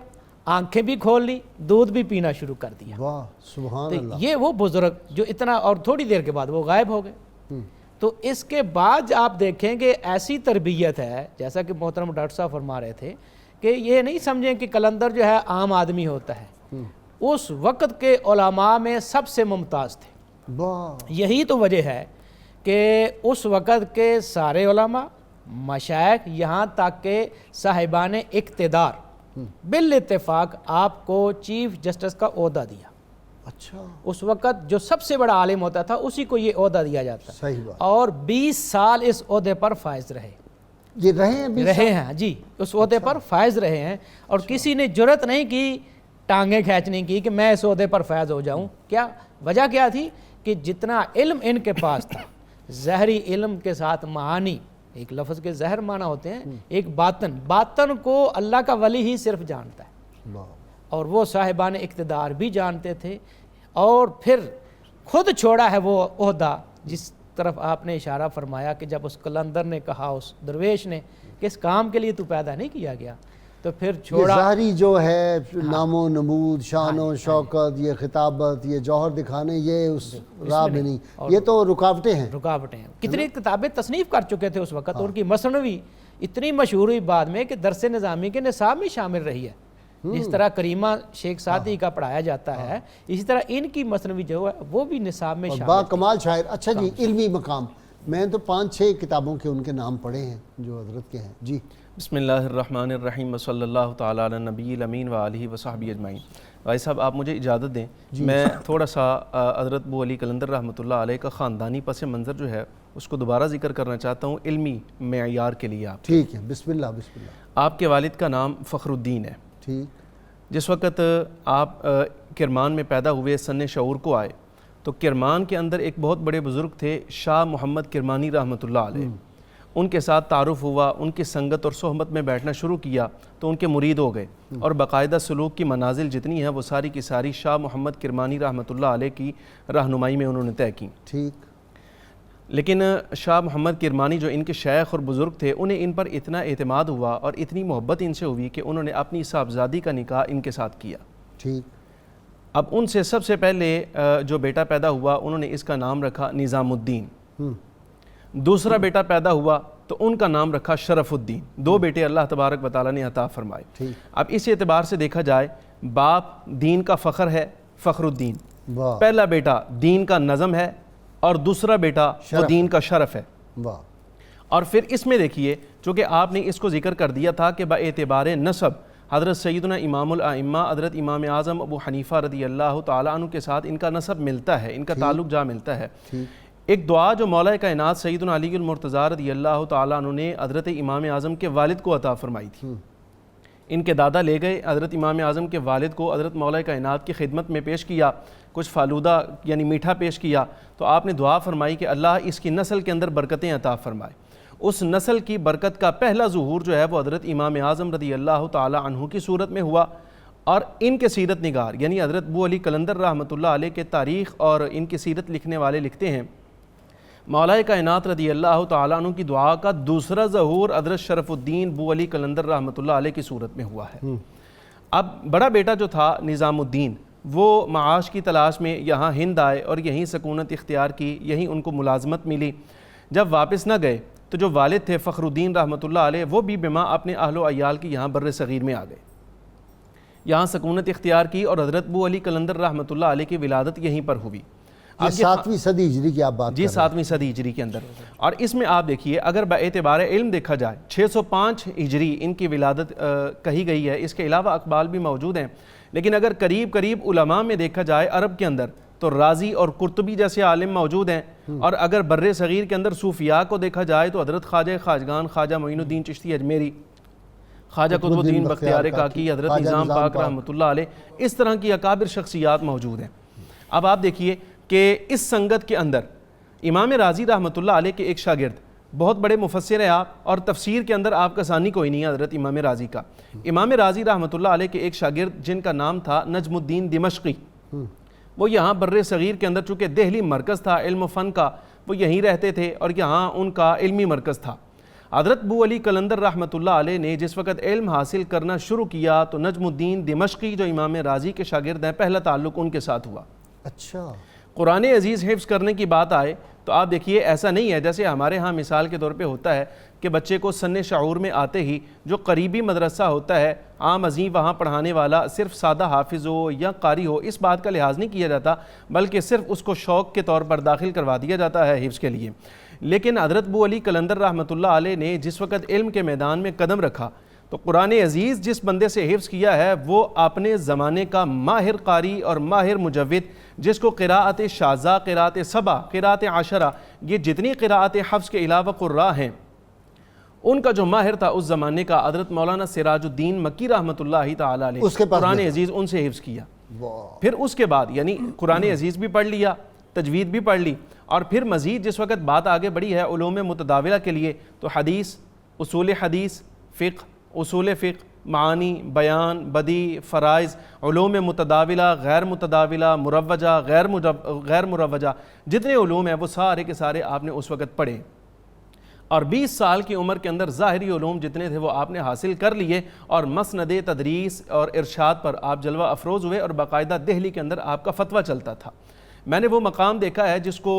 آنکھیں بھی کھول لی، دودھ بھی پینا شروع کر دیا۔
واہ سبحان
تو
اللہ،
یہ وہ بزرگ جو اتنا، اور تھوڑی دیر کے بعد وہ غائب ہو گئے۔ تو اس کے بعد آپ دیکھیں کہ ایسی تربیت ہے، جیسا کہ محترم ڈاکٹر صاحب فرما رہے تھے، کہ یہ نہیں سمجھیں کہ کلندر جو ہے عام آدمی ہوتا ہے، اس وقت کے علماء میں سب سے ممتاز تھے۔ یہی تو وجہ ہے کہ اس وقت کے سارے علماء، مشائخ، یہاں تک کہ صاحبان اقتدار بالاتفاق آپ کو چیف جسٹس کا عہدہ دیا۔
اچھا،
اس وقت جو سب سے بڑا عالم ہوتا تھا اسی کو یہ عہدہ دیا جاتا،
صحیح بات،
اور 20 سال اس عہدے پر فائز رہے
یہ رہے ہیں بھی
ہیں جی، اس عہدے پر فائز رہے ہیں، اور کسی نے جرت نہیں کی ٹانگیں کھینچنے کی کہ میں اس عہدے پر فائز ہو جاؤں۔ کیا وجہ کیا تھی؟ کہ جتنا علم ان کے پاس تھا، زہری علم کے ساتھ معانی، ایک لفظ کے زہر معنی ہوتے ہیں، ایک باطن کو اللہ کا ولی ہی صرف جانتا ہے، اور وہ صاحبان اقتدار بھی جانتے تھے، اور پھر خود چھوڑا ہے وہ عہدہ جس طرف آپ نے اشارہ فرمایا کہ جب اس کلندر نے کہا اس درویش نے کہ اس کام کے لیے تو پیدا نہیں کیا گیا، تو پھر چھوڑا۔
ظاہری جو ہے نام و نمود، شان و شوکت، یہ خطابت، یہ جوہر دکھانے، یہ اس راہ میں نہیں، یہ تو رکاوٹیں ہیں۔
کتنی کتابیں تصنیف کر چکے تھے اس وقت، ان کی مثنوی اتنی مشہور ہوئی بعد میں کہ درس نظامی کے نصاب میں شامل رہی ہے۔ جس طرح کریمہ شیخ سعدی کا پڑھایا جاتا ہے، اسی طرح ان کی مثنوی جو ہے وہ بھی نصاب میں شامل
با کمال شاعر۔ اچھا جی، علمی مقام، میں تو 5-6 کتابوں کے ان کے نام پڑھے ہیں جو حضرت کے ہیں۔ جی
بسم اللہ الرحمن الرحیم، وصلی اللہ تعالیٰ علی نبی الامین وآلہ وصحبہ اجمعین۔ بھائی صاحب آپ مجھے اجازت دیں، میں تھوڑا سا حضرت بو علی کلندر رحمۃ اللہ علیہ کا خاندانی پس منظر جو ہے اس کو دوبارہ ذکر کرنا چاہتا ہوں علمی معیار کے لیے۔ آپ
ٹھیک ہے، بسم اللہ بسم اللہ۔
آپ کے والد کا نام فخر الدین ہے۔
ٹھیک،
جس وقت آپ کرمان میں پیدا ہوئے، سن شعور کو آئے، تو کرمان کے اندر ایک بہت بڑے بزرگ تھے شاہ محمد کرمانی رحمۃ اللہ علیہ، ان کے ساتھ تعارف ہوا، ان کی سنگت اور صحبت میں بیٹھنا شروع کیا تو ان کے مرید ہو گئے، اور باقاعدہ سلوک کی منازل جتنی ہیں وہ ساری کی ساری شاہ محمد کرمانی رحمۃ اللہ علیہ کی رہنمائی میں انہوں نے طے کی۔
ٹھیک،
لیکن شاہ محمد کرمانی جو ان کے شیخ اور بزرگ تھے انہیں ان پر اتنا اعتماد ہوا اور اتنی محبت ان سے ہوئی کہ انہوں نے اپنی صاحبزادی کا نکاح ان کے ساتھ کیا.
ٹھیک.
اب ان سے سب سے پہلے جو بیٹا پیدا ہوا انہوں نے اس کا نام رکھا نظام الدین. دوسرا بیٹا پیدا ہوا تو ان کا نام رکھا شرف الدین. 2 بیٹے اللہ تبارک و تعالیٰ نے عطا فرمائے. اب اس اعتبار سے دیکھا جائے باپ دین کا فخر ہے فخر الدین, پہلا بیٹا دین کا نظم ہے اور دوسرا بیٹا وہ دین کا شرف ہے. اور پھر اس میں دیکھیے چونکہ آپ نے اس کو ذکر کر دیا تھا کہ باعتبار نسب حضرت سیدنا امام الائمہ حضرت امام اعظم ابو حنیفہ رضی اللہ تعالیٰ عنہ کے ساتھ ان کا نسب ملتا ہے, ان کا تعلق جا ملتا ہے. ایک دعا جو مولا کائنات سیدنا علی المرتضیٰ رضی اللہ تعالیٰ عنہ نے حضرت امام اعظم کے والد کو عطا فرمائی تھی. ان کے دادا لے گئے حضرت امام اعظم کے والد کو حضرت مولا کائنات کی خدمت میں پیش کیا, کچھ فالودہ یعنی میٹھا پیش کیا, تو آپ نے دعا فرمائی کہ اللہ اس کی نسل کے اندر برکتیں عطا فرمائے. اس نسل کی برکت کا پہلا ظہور جو ہے وہ حضرت امام اعظم رضی اللہ تعالیٰ عنہ کی صورت میں ہوا. اور ان کے سیرت نگار یعنی حضرت ابو علی قلندر رحمۃ اللہ علیہ کے تاریخ اور ان کی سیرت لکھنے والے لکھتے ہیں مولا کائنات رضی اللہ تعالیٰ عنہ کی دعا کا دوسرا ظہور حضرت شرف الدین ابو علی قلندر رحمۃ اللہ علیہ کی صورت میں ہوا ہے. اب بڑا بیٹا جو تھا نظام الدین وہ معاش کی تلاش میں یہاں ہند آئے اور یہیں سکونت اختیار کی, یہیں ان کو ملازمت ملی. جب واپس نہ گئے تو جو والد تھے فخر الدین رحمۃ اللہ علیہ وہ بھی بما اپنے اہل و عیال کی یہاں بر صغیر میں آ گئے, یہاں سکونت اختیار کی اور حضرت ابو علی قلندر رحمۃ اللہ علیہ کی ولادت یہیں پر ہوئی.
یہ 7ویں صدی ہجری کی آپ بات
جی 7ویں صدی ہجری کے اندر. اور اس میں آپ دیکھیے اگر باعتبار علم دیکھا جائے 605 ہجری ان کی ولادت کہی گئی ہے, اس کے علاوہ اقبال بھی موجود ہیں, لیکن اگر قریب قریب علماء میں دیکھا جائے عرب کے اندر تو رازی اور قرطبی جیسے عالم موجود ہیں, اور اگر بر صغیر کے اندر صوفیاء کو دیکھا جائے تو حضرت خواجہ خواجگان خواجہ معین الدین چشتی اجمیری, خواجہ قطب الدین بختیار کاکی, حضرت نظام پاک رحمۃ اللہ علیہ, اس طرح کی اکابر شخصیات موجود ہیں. اب آپ دیکھیے کہ اس سنگت کے اندر امام راضی رحمۃ اللہ علیہ کے ایک شاگرد بہت بڑے مفسر ہیں آپ, اور تفسیر کے اندر آپ کا ثانی کوئی نہیں ہے حضرت امام راضی کا. امام راضی رحمۃ اللہ علیہ کے ایک شاگرد جن کا نام تھا نجم الدین دمشقی, وہ یہاں بر صغیر کے اندر چونکہ دہلی مرکز تھا علم و فن کا, وہ یہیں رہتے تھے اور یہاں ان کا علمی مرکز تھا. حضرت ابو علی قلندر رحمۃ اللہ علیہ نے جس وقت علم حاصل کرنا شروع کیا تو نجم الدین دمشقی جو امام راضی کے شاگرد ہیں پہلا تعلق ان کے ساتھ ہوا.
اچھا.
قرآن عزیز حفظ کرنے کی بات آئے تو آپ دیکھیے ایسا نہیں ہے جیسے ہمارے ہاں مثال کے طور پہ ہوتا ہے کہ بچے کو سن شعور میں آتے ہی جو قریبی مدرسہ ہوتا ہے عام عظیم وہاں پڑھانے والا صرف سادہ حافظ ہو یا قاری ہو, اس بات کا لحاظ نہیں کیا جاتا, بلکہ صرف اس کو شوق کے طور پر داخل کروا دیا جاتا ہے حفظ کے لیے. لیکن حضرت ابو علی قلندر رحمۃ اللہ علیہ نے جس وقت علم کے میدان میں قدم رکھا تو قرآن عزیز جس بندے سے حفظ کیا ہے وہ اپنے زمانے کا ماہر قاری اور ماہر مجود, جس کو قراءت شاذہ, قراءت سبع, قراءت عشرہ, یہ جتنی قراءت حفظ کے علاوہ قراء ہیں ان کا جو ماہر تھا اس زمانے کا حضرت مولانا سراج الدین مکی رحمۃ اللہ تعالیٰ علیہ, قرآن عزیز ان سے حفظ کیا. پھر اس کے بعد یعنی قرآن عزیز بھی پڑھ لیا, تجوید بھی پڑھ لی, اور پھر مزید جس وقت بات آگے بڑھی ہے علوم متداولہ کے لیے تو حدیث, اصول حدیث, فقہ, اصول فقہ, معانی, بیان, بدیع, فرائض, علوم متداولہ, غیر متداولہ, مروجہ, غیر مروجہ, جتنے علوم ہیں وہ سارے کے سارے آپ نے اس وقت پڑھے. اور 20 سال کی عمر کے اندر ظاہری علوم جتنے تھے وہ آپ نے حاصل کر لیے, اور مسند تدریس اور ارشاد پر آپ جلوہ افروز ہوئے, اور باقاعدہ دہلی کے اندر آپ کا فتویٰ چلتا تھا. میں نے وہ مقام دیکھا ہے جس کو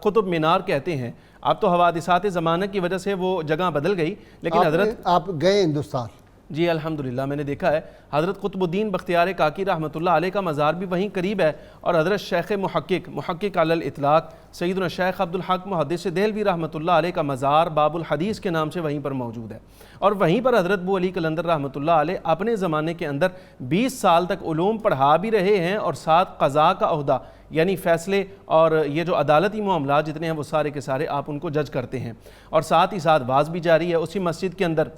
قطب مینار کہتے ہیں. اب تو حوادثات زمانہ کی وجہ سے وہ جگہ بدل گئی, لیکن حضرت
آپ گئے ہندوستان؟
جی الحمدللہ میں نے دیکھا ہے. حضرت قطب الدین بختیار کاکی رحمۃ اللہ علیہ کا مزار بھی وہیں قریب ہے, اور حضرت شیخ محقق علی الاطلاق سیدنا شیخ عبدالحق محدث دہلوی رحمۃ اللہ علیہ کا مزار باب الحدیث کے نام سے وہیں پر موجود ہے. اور وہیں پر حضرت ابو علی قلندر رحمۃ اللہ علیہ اپنے زمانے کے اندر 20 سال تک علوم پڑھا بھی رہے ہیں, اور ساتھ قضاء کا عہدہ یعنی فیصلے اور یہ جو عدالتی معاملات جتنے ہیں وہ سارے کے سارے آپ ان کو جج کرتے ہیں, اور ساتھ ہی ساتھ واز بھی جاری ہے اسی مسجد کے اندر.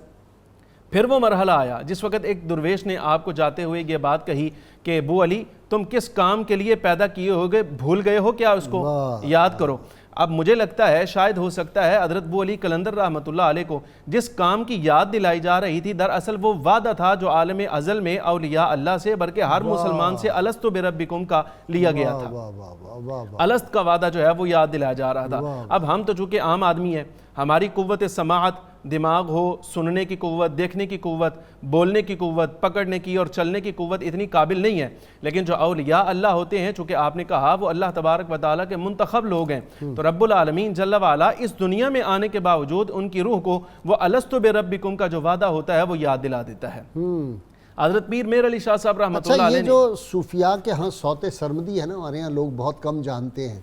پھر وہ مرحلہ آیا جس وقت ایک درویش نے آپ کو جاتے ہوئے یہ بات کہی کہ ابو علی تم کس کام کے لیے پیدا کیے ہوگے, بھول گئے ہو کیا, اس کو یاد کرو. اب مجھے لگتا ہے شاید ہو سکتا ہے حضرت ابو علی قلندر رحمۃ اللہ علیہ کو جس کام کی یاد دلائی جا رہی تھی دراصل وہ وعدہ تھا جو عالم ازل میں اولیاء اللہ سے بلکہ ہر مسلمان سے الست بربکم کا لیا گیا تھا۔ الست کا وعدہ جو ہے وہ یاد دلایا جا رہا تھا۔ اب ہم تو چونکہ عام آدمی ہیں، ہماری قوت سماعت، دماغ ہو، سننے کی قوت، دیکھنے کی قوت، بولنے کی قوت، پکڑنے کی اور چلنے کی قوت اتنی قابل نہیں ہے، لیکن جو اولیاء اللہ ہوتے ہیں چونکہ آپ نے کہا وہ اللہ تبارک و تعالیٰ کے منتخب لوگ ہیں، تو رب العالمین جل وعلا اس دنیا میں آنے کے باوجود ان کی روح کو وہ الست بربکم کا جو وعدہ ہوتا ہے وہ یاد دلا دیتا ہے۔ حضرت پیر میر علی شاہ صاحب رحمۃ اللہ علیہ
یہ جو صوفیاء کے ہاں صوت سرمدی ہے نا، ہمارے یہاں لوگ بہت کم جانتے ہیں،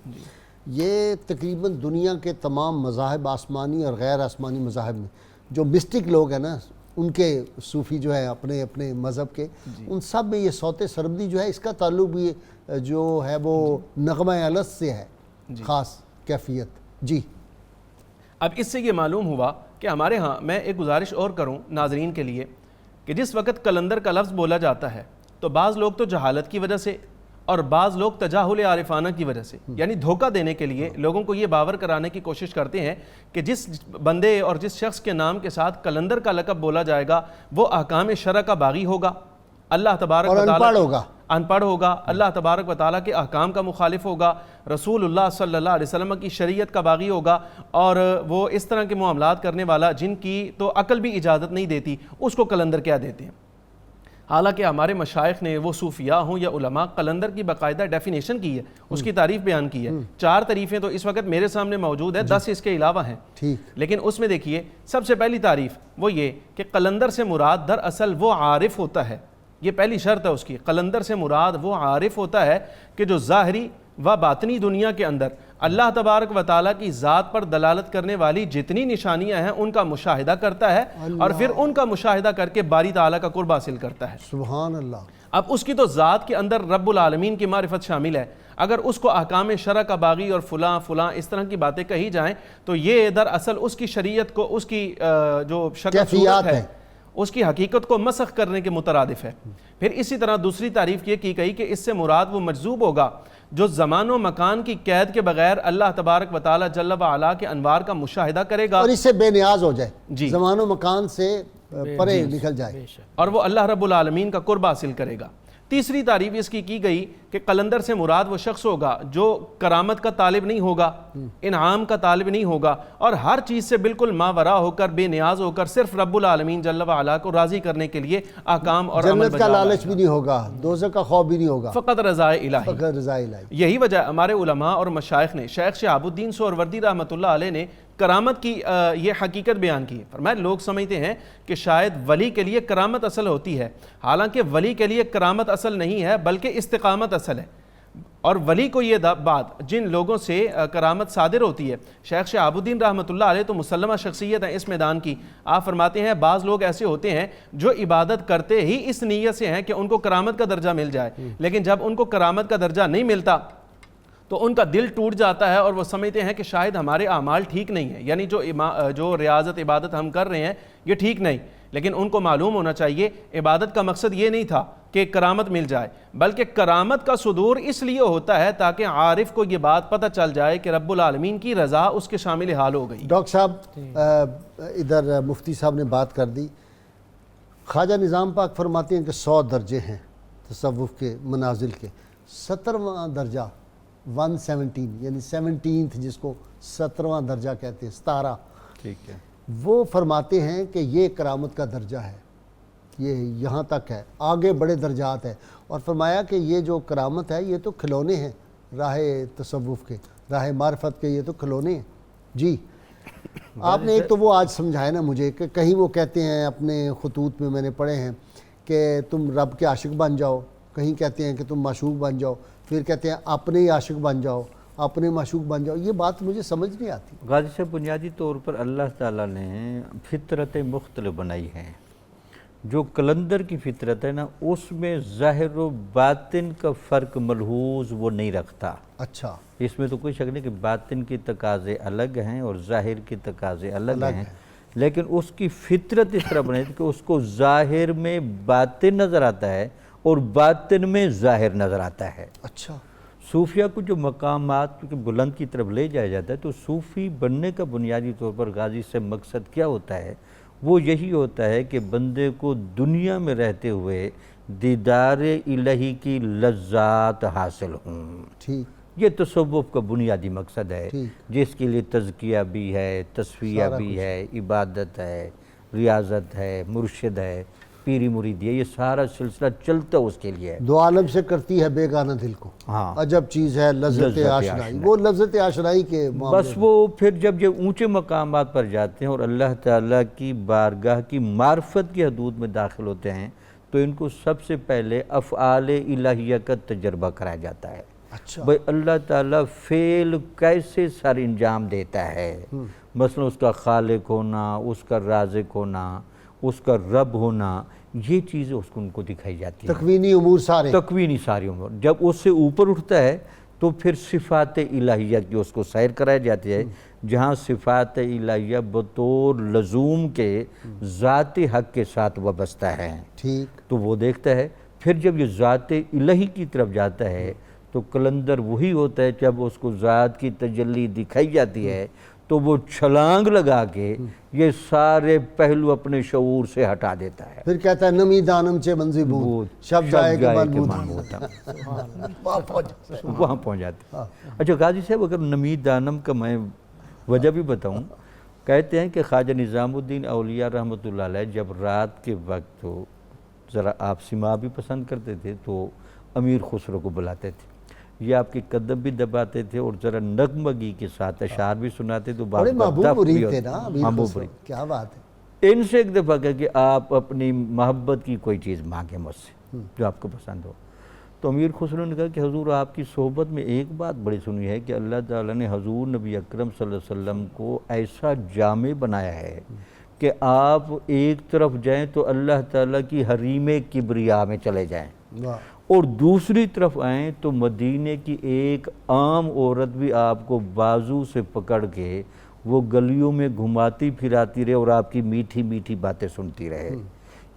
یہ تقریباً دنیا کے تمام مذاہب آسمانی اور غیر آسمانی مذاہب میں جو مسٹک لوگ ہیں نا، ان کے صوفی جو ہے اپنے اپنے مذہب کے، ان سب میں یہ صوت سرمدی جو ہے اس کا تعلق بھی جو ہے وہ نغمہ الست سے ہے، خاص کیفیت۔ جی
اب اس سے یہ معلوم ہوا کہ ہمارے ہاں، میں ایک گزارش اور کروں ناظرین کے لیے کہ جس وقت قلندر کا لفظ بولا جاتا ہے تو بعض لوگ تو جہالت کی وجہ سے اور بعض لوگ تجاہل عارفانہ کی وجہ سے، یعنی دھوکہ دینے کے لیے لوگوں کو یہ باور کرانے کی کوشش کرتے ہیں کہ جس بندے اور جس شخص کے نام کے ساتھ قلندر کا لقب بولا جائے گا وہ احکام شرع کا باغی ہوگا، اللہ تبارک و تعالیٰ ان پڑھ ہوگا، اللہ تبارک و تعالیٰ کے احکام کا مخالف ہوگا، رسول اللہ صلی اللہ علیہ وسلم کی شریعت کا باغی ہوگا، اور وہ اس طرح کے معاملات کرنے والا جن کی تو عقل بھی اجازت نہیں دیتی، اس کو قلندر کیا دیتے ہیں۔ حالانکہ ہمارے مشائخ نے، وہ صوفیاء ہوں یا علماء، قلندر کی باقاعدہ ڈیفینیشن کی ہے، اس کی تعریف بیان کی ہے۔ 4 تعریفیں تو اس وقت میرے سامنے موجود ہے، 10 اس کے علاوہ ہیں، لیکن اس میں دیکھیے سب سے پہلی تعریف وہ یہ کہ قلندر سے مراد دراصل وہ عارف ہوتا ہے، یہ پہلی شرط ہے اس کی۔ قلندر سے مراد وہ عارف ہوتا ہے کہ جو ظاہری و باطنی دنیا کے اندر اللہ تبارک و تعالیٰ کی ذات پر دلالت کرنے والی جتنی نشانیاں ہیں ان کا مشاہدہ کرتا ہے اور پھر ان کا مشاہدہ کر کے باری تعالیٰ کا قرب حاصل کرتا ہے۔
سبحان اللہ۔
اب اس کی تو ذات کے اندر رب العالمین کی معرفت شامل ہے، اگر اس کو احکام شرع کا باغی اور فلاں فلاں اس طرح کی باتیں کہی جائیں تو یہ دراصل اس کی شریعت کو، اس کی جو شکل صورت ہے، اس کی حقیقت کو مسخ کرنے کے مترادف ہے۔ پھر اسی طرح دوسری تعریف یہ کی گئی کہ اس سے مراد وہ مجذوب ہوگا جو زمان و مکان کی قید کے بغیر اللہ تبارک و تعالی جل وعلا کے انوار کا مشاہدہ کرے گا،
اور اس سے بے نیاز ہو جائے،
جی،
زمان و مکان سے پرے نکل جائے،
اور وہ اللہ رب العالمین کا قرب حاصل کرے گا۔ تیسری تعریف اس کی گئی کہ قلندر سے مراد وہ شخص ہوگا جو کرامت کا طالب نہیں ہوگا، انعام کا طالب نہیں ہوگا، اور ہر چیز سے بالکل ماورا ہو کر، بے نیاز ہو کر صرف رب العالمین جل وعلا کو راضی کرنے کے لیے احکام اور عمل
جنت کا لالچ بھی نہیں ہوگا، دوزخ کا خوف بھی نہیں ہوگا،
فقط رضا الہی،
فقط رضا الہی۔
یہی وجہ ہمارے علماء اور مشائخ نے، شیخ شہاب الدین سہروردی رحمۃ اللہ علیہ نے کرامت کی یہ حقیقت بیان کی۔ فرمایا لوگ سمجھتے ہیں کہ شاید ولی کے لیے کرامت اصل ہوتی ہے، حالانکہ ولی کے لیے کرامت اصل نہیں ہے بلکہ استقامت اصل ہے، اور ولی کو یہ بات جن لوگوں سے کرامت صادر ہوتی ہے، شیخ شہاب الدین رحمۃ اللہ علیہ تو مسلمہ شخصیت ہیں اس میدان کی، آپ فرماتے ہیں بعض لوگ ایسے ہوتے ہیں جو عبادت کرتے ہی اس نیت سے ہیں کہ ان کو کرامت کا درجہ مل جائے، لیکن جب ان کو کرامت کا درجہ نہیں ملتا تو ان کا دل ٹوٹ جاتا ہے اور وہ سمجھتے ہیں کہ شاید ہمارے اعمال ٹھیک نہیں ہیں، یعنی جو ریاضت عبادت ہم کر رہے ہیں یہ ٹھیک نہیں۔ لیکن ان کو معلوم ہونا چاہیے عبادت کا مقصد یہ نہیں تھا کہ کرامت مل جائے، بلکہ کرامت کا صدور اس لیے ہوتا ہے تاکہ عارف کو یہ بات پتہ چل جائے کہ رب العالمین کی رضا اس کے شامل حال ہو گئی۔
ڈاکٹر صاحب ادھر مفتی صاحب نے بات کر دی، خواجہ نظام پاک فرماتے ہیں کہ 100 درجے ہیں تصوف کے منازل کے، 17واں درجہ 117 یعنی 17th جس کو 17واں درجہ کہتے ہیں، 17،
ٹھیک ہے،
وہ فرماتے ہیں کہ یہ کرامت کا درجہ ہے، یہ یہاں تک ہے، آگے بڑے درجات ہیں، اور فرمایا کہ یہ جو کرامت ہے یہ تو کھلونے ہیں راہ تصوف کے، راہ معرفت کے، یہ تو کھلونے ہیں۔ جی آپ نے ایک تو وہ آج سمجھایا نا مجھے کہ کہیں وہ کہتے ہیں اپنے خطوط میں نے پڑھے ہیں کہ تم رب کے عاشق بن جاؤ، کہیں کہتے ہیں کہ تم معشوق بن جاؤ، پھر کہتے ہیں اپنے ہی عاشق بن جاؤ، اپنے معشوق بن جاؤ، یہ بات مجھے سمجھ نہیں آتی۔
غازی صاحب بنیادی طور پر اللہ تعالیٰ نے فطرتیں مختلف بنائی ہیں، جو قلندر کی فطرت ہے نا اس میں ظاہر و باطن کا فرق ملحوظ وہ نہیں رکھتا۔
اچھا،
اس میں تو کوئی شک نہیں کہ باطن کی تقاضے الگ ہیں اور ظاہر کی تقاضے الگ ہیں، لیکن اس کی فطرت اس طرح بنائی کہ اس کو ظاہر میں باطن نظر آتا ہے اور باطن میں ظاہر نظر آتا ہے۔
اچھا،
صوفیہ کو جو مقامات کے بلند کی طرف لے جایا جاتا ہے، تو صوفی بننے کا بنیادی طور پر غازی سے مقصد کیا ہوتا ہے؟ وہ یہی ہوتا ہے کہ بندے کو دنیا میں رہتے ہوئے دیدار الہی کی لذات حاصل ہوں۔
ٹھیک،
یہ تصوف کا بنیادی مقصد ہے، جس کے لیے تزکیہ بھی ہے، تصفیہ بھی ہے، عبادت ہے، ریاضت ہے، مرشد ہے، پیری مریدی ہے، یہ سارا سلسلہ چلتا اس کے لیے ہے۔
دو عالم سے کرتی ہے بیگانہ دل کو،
ہاں،
عجب چیز ہے لذت آشنائی، وہ لذت آشنائی کے
بس وہ پھر جب یہ اونچے مقامات پر جاتے ہیں اور اللہ تعالیٰ کی بارگاہ کی معرفت کی حدود میں داخل ہوتے ہیں، تو ان کو سب سے پہلے افعال الہیہ کا تجربہ کرایا جاتا ہے۔
اچھا،
بھئی اللہ تعالیٰ فعل کیسے سر انجام دیتا ہے، مثلا اس کا خالق ہونا، اس کا رازق ہونا، اس کا رب ہونا، یہ چیزیں اس کو ان کو دکھائی جاتی ہیں،
تکوینی امور سارے،
تکوینی ساری امور۔ جب اس سے اوپر اٹھتا ہے تو پھر صفات الہیہ کی اس کو سیر کرائی جاتی ہے، جہاں صفات الہیہ بطور لزوم کے ذات حق کے ساتھ وابستہ ہیں،
ٹھیک،
تو وہ دیکھتا ہے۔ پھر جب یہ ذات الہی کی طرف جاتا ہے تو قلندر وہی ہوتا ہے، جب اس کو ذات کی تجلی دکھائی جاتی ہے تو وہ چھلانگ لگا کے یہ سارے پہلو اپنے شعور سے ہٹا دیتا ہے۔
پھر کہتا ہے نمی دانم چے منزی بود، شب جائے کے من
ہوتا وہاں پہنچ جاتے ہیں۔ اچھا غازی صاحب، اگر نمی دانم کا میں وجہ بھی بتاؤں، کہتے ہیں کہ خواجہ نظام الدین اولیاء رحمۃ اللہ علیہ جب رات کے وقت ذرا آپ سماع بھی پسند کرتے تھے تو امیر خسرو کو بلاتے تھے، یہ آپ کے قدم بھی دباتے تھے اور ذرا نغمگی کے ساتھ اشعار بھی سناتے تو
بڑے محبوب مرید تھے نا امیر خسرو، کیا بات ہے۔
ان سے ایک دفعہ کہا کہ آپ اپنی محبت کی کوئی چیز مانگیں مجھ سے جو آپ کو پسند ہو، تو امیر خسرو نے کہا کہ حضور آپ کی صحبت میں ایک بات بڑی سنی ہے کہ اللہ تعالیٰ نے حضور نبی اکرم صلی اللہ علیہ وسلم کو ایسا جامع بنایا ہے کہ آپ ایک طرف جائیں تو اللہ تعالیٰ کی حریم کبریا میں چلے جائیں، اور دوسری طرف آئیں تو مدینے کی ایک عام عورت بھی آپ کو بازو سے پکڑ کے وہ گلیوں میں گھماتی پھراتی رہے اور آپ کی میٹھی میٹھی باتیں سنتی رہے۔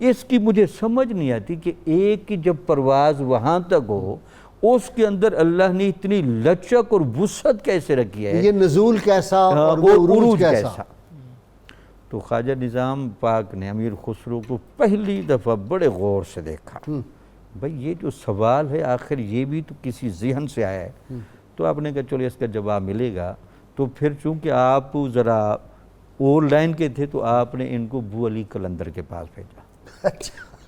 اس کی مجھے سمجھ نہیں آتی کہ ایک کی جب پرواز وہاں تک ہو، اس کے اندر اللہ نے اتنی لچک اور وسعت کیسے رکھی ہے،
یہ نزول کیسا اور وہ عروج کیسا۔
تو خواجہ نظام پاک نے امیر خسرو کو پہلی دفعہ بڑے غور سے دیکھا، بھئی یہ جو سوال ہے آخر یہ بھی تو کسی ذہن سے آیا ہے، تو آپ نے کہا چلو اس کا جواب ملے گا۔ تو پھر چونکہ آپ ذرا اور لائن کے تھے تو آپ نے ان کو بو علی قلندر کے پاس بھیجا۔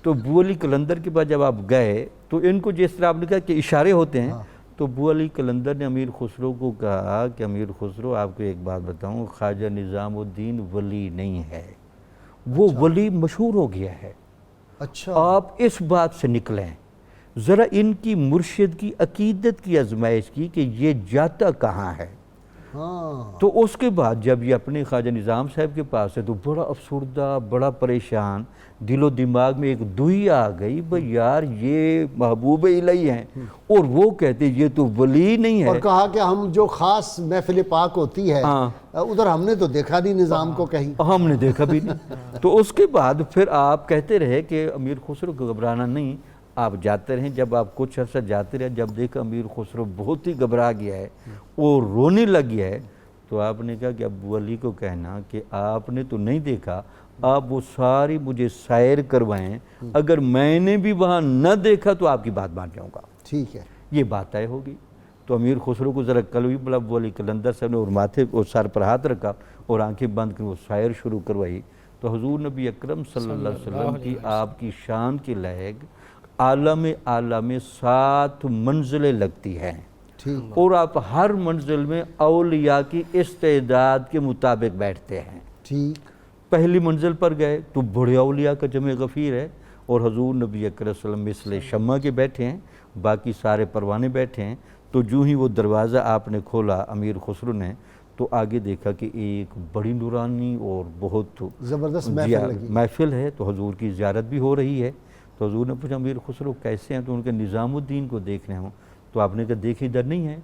تو بو علی قلندر کے پاس جب آپ گئے تو ان کو جس طرح آپ نے کہا کہ اشارے ہوتے ہیں، تو بو علی قلندر نے امیر خسرو کو کہا کہ امیر خسرو آپ کو ایک بات بتاؤں، خواجہ نظام الدین ولی نہیں ہے، وہ ولی مشہور ہو گیا ہے،
اچھا
آپ اس بات سے نکلیں، ذرا ان کی مرشد کی عقیدت کی آزمائش کی کہ یہ جاتا کہاں ہے۔ تو اس کے بعد جب یہ اپنے خواجہ نظام صاحب کے پاس ہے تو بڑا افسردہ، بڑا پریشان، دل و دماغ میں ایک دوئی آ گئی، بھئی یار یہ محبوب الہی ہیں اور وہ کہتے یہ تو ولی نہیں ہے۔
اور کہا کہ ہم جو خاص محفل پاک ہوتی ہے ادھر ہم نے تو دیکھا نہیں نظام کو کہیں،
ہم نے دیکھا بھی نہیں۔ تو اس کے بعد پھر آپ کہتے رہے کہ امیر خسرو کو گھبرانا نہیں، آپ جاتے رہیں۔ جب آپ کچھ عرصہ جاتے رہے، جب دیکھا امیر خسرو بہت ہی گھبرا گیا ہے اور رونے لگ گیا ہے، تو آپ نے کہا کہ ابو علی کو کہنا کہ آپ نے تو نہیں دیکھا، آپ وہ ساری مجھے سیر کروائیں، اگر میں نے بھی وہاں نہ دیکھا تو آپ کی بات مان جاؤں گا۔
ٹھیک ہے،
یہ بات طے ہوگی۔ تو امیر خسرو کو ذرا قلبی بلا ابو علی قلندر صاحب نے اور ماتھے اور سر پر ہاتھ رکھا اور آنکھیں بند کر وہ سیر شروع کروائی، تو حضور نبی اکرم صلی اللہ علیہ وسلم کی آپ کی شان کی لہگ عالم 7 منزلیں لگتی ہیں، اور آپ ہر منزل میں اولیاء کی استعداد کے مطابق بیٹھتے ہیں۔
ٹھیک،
پہلی منزل پر گئے تو بڑے اولیاء کا جمع غفیر ہے، اور حضور نبی اکرم صلی اللہ علیہ وسلم مثل شمع کے بیٹھے ہیں، باقی سارے پروانے بیٹھے ہیں۔ تو جو ہی وہ دروازہ آپ نے کھولا امیر خسرو نے، تو آگے دیکھا کہ ایک بڑی نورانی اور بہت
زبردست
محفل ہے، تو حضور کی زیارت بھی ہو رہی ہے۔ تو حضور نے پوچھا امیر خسرو کیسے ہیں؟ تو ان کے نظام الدین کو دیکھنے ہوں، تو آپ نے کہا دیکھ ادھر نہیں ہے،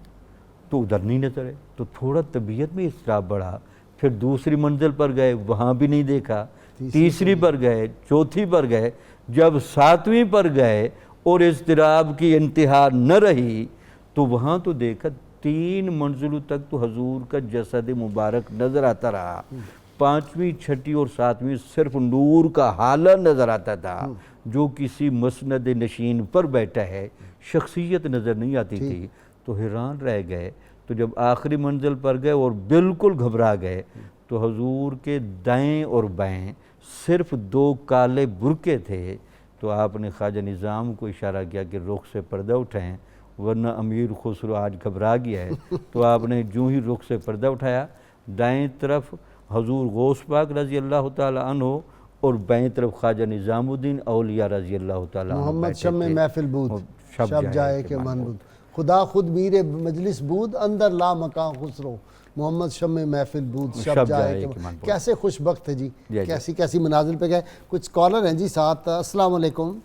تو ادھر نہیں نظر ہے، تو تھوڑا طبیعت میں اضطراب بڑھا۔ پھر دوسری منزل پر گئے، وہاں بھی نہیں دیکھا، تیسری پر گئے، چوتھی پر گئے، جب 7ویں پر گئے اور اضطراب کی انتہا نہ رہی تو وہاں تو دیکھا 3 منزلوں تک تو حضور کا جسد مبارک نظر آتا رہا، 5ویں 6ٹھی اور 7ویں صرف نور کا حالہ نظر آتا تھا، جو کسی مسند نشین پر بیٹھا ہے، شخصیت نظر نہیں آتی تھی۔ تو حیران رہ گئے، تو جب آخری منزل پر گئے اور بالکل گھبرا گئے تو حضور کے دائیں اور بائیں صرف 2 کالے برقعے تھے۔ تو آپ نے خواجہ نظام کو اشارہ کیا کہ رخ سے پردہ اٹھائیں ورنہ امیر خسرو آج گھبرا گیا ہے۔ تو آپ نے جو ہی رخ سے پردہ اٹھایا، دائیں طرف حضور غوث پاک رضی اللہ تعالی عنہ اور بائیں طرف خواجہ نظام الدین اولیاء رضی اللہ تعالی عنہ
محمد
بیٹھے
شمع
تھے۔
محفل بود شب جائے کہ من بود، خدا خود میر مجلس بود اندر لا مکان خسرو، محمد شمع محفل بود شب جائے کہ من بود۔ کیسے خوش بخت ہے جی، کیسی منازل پہ گئے۔ کچھ اسکالر ہیں جی ساتھ۔ السلام علیکم۔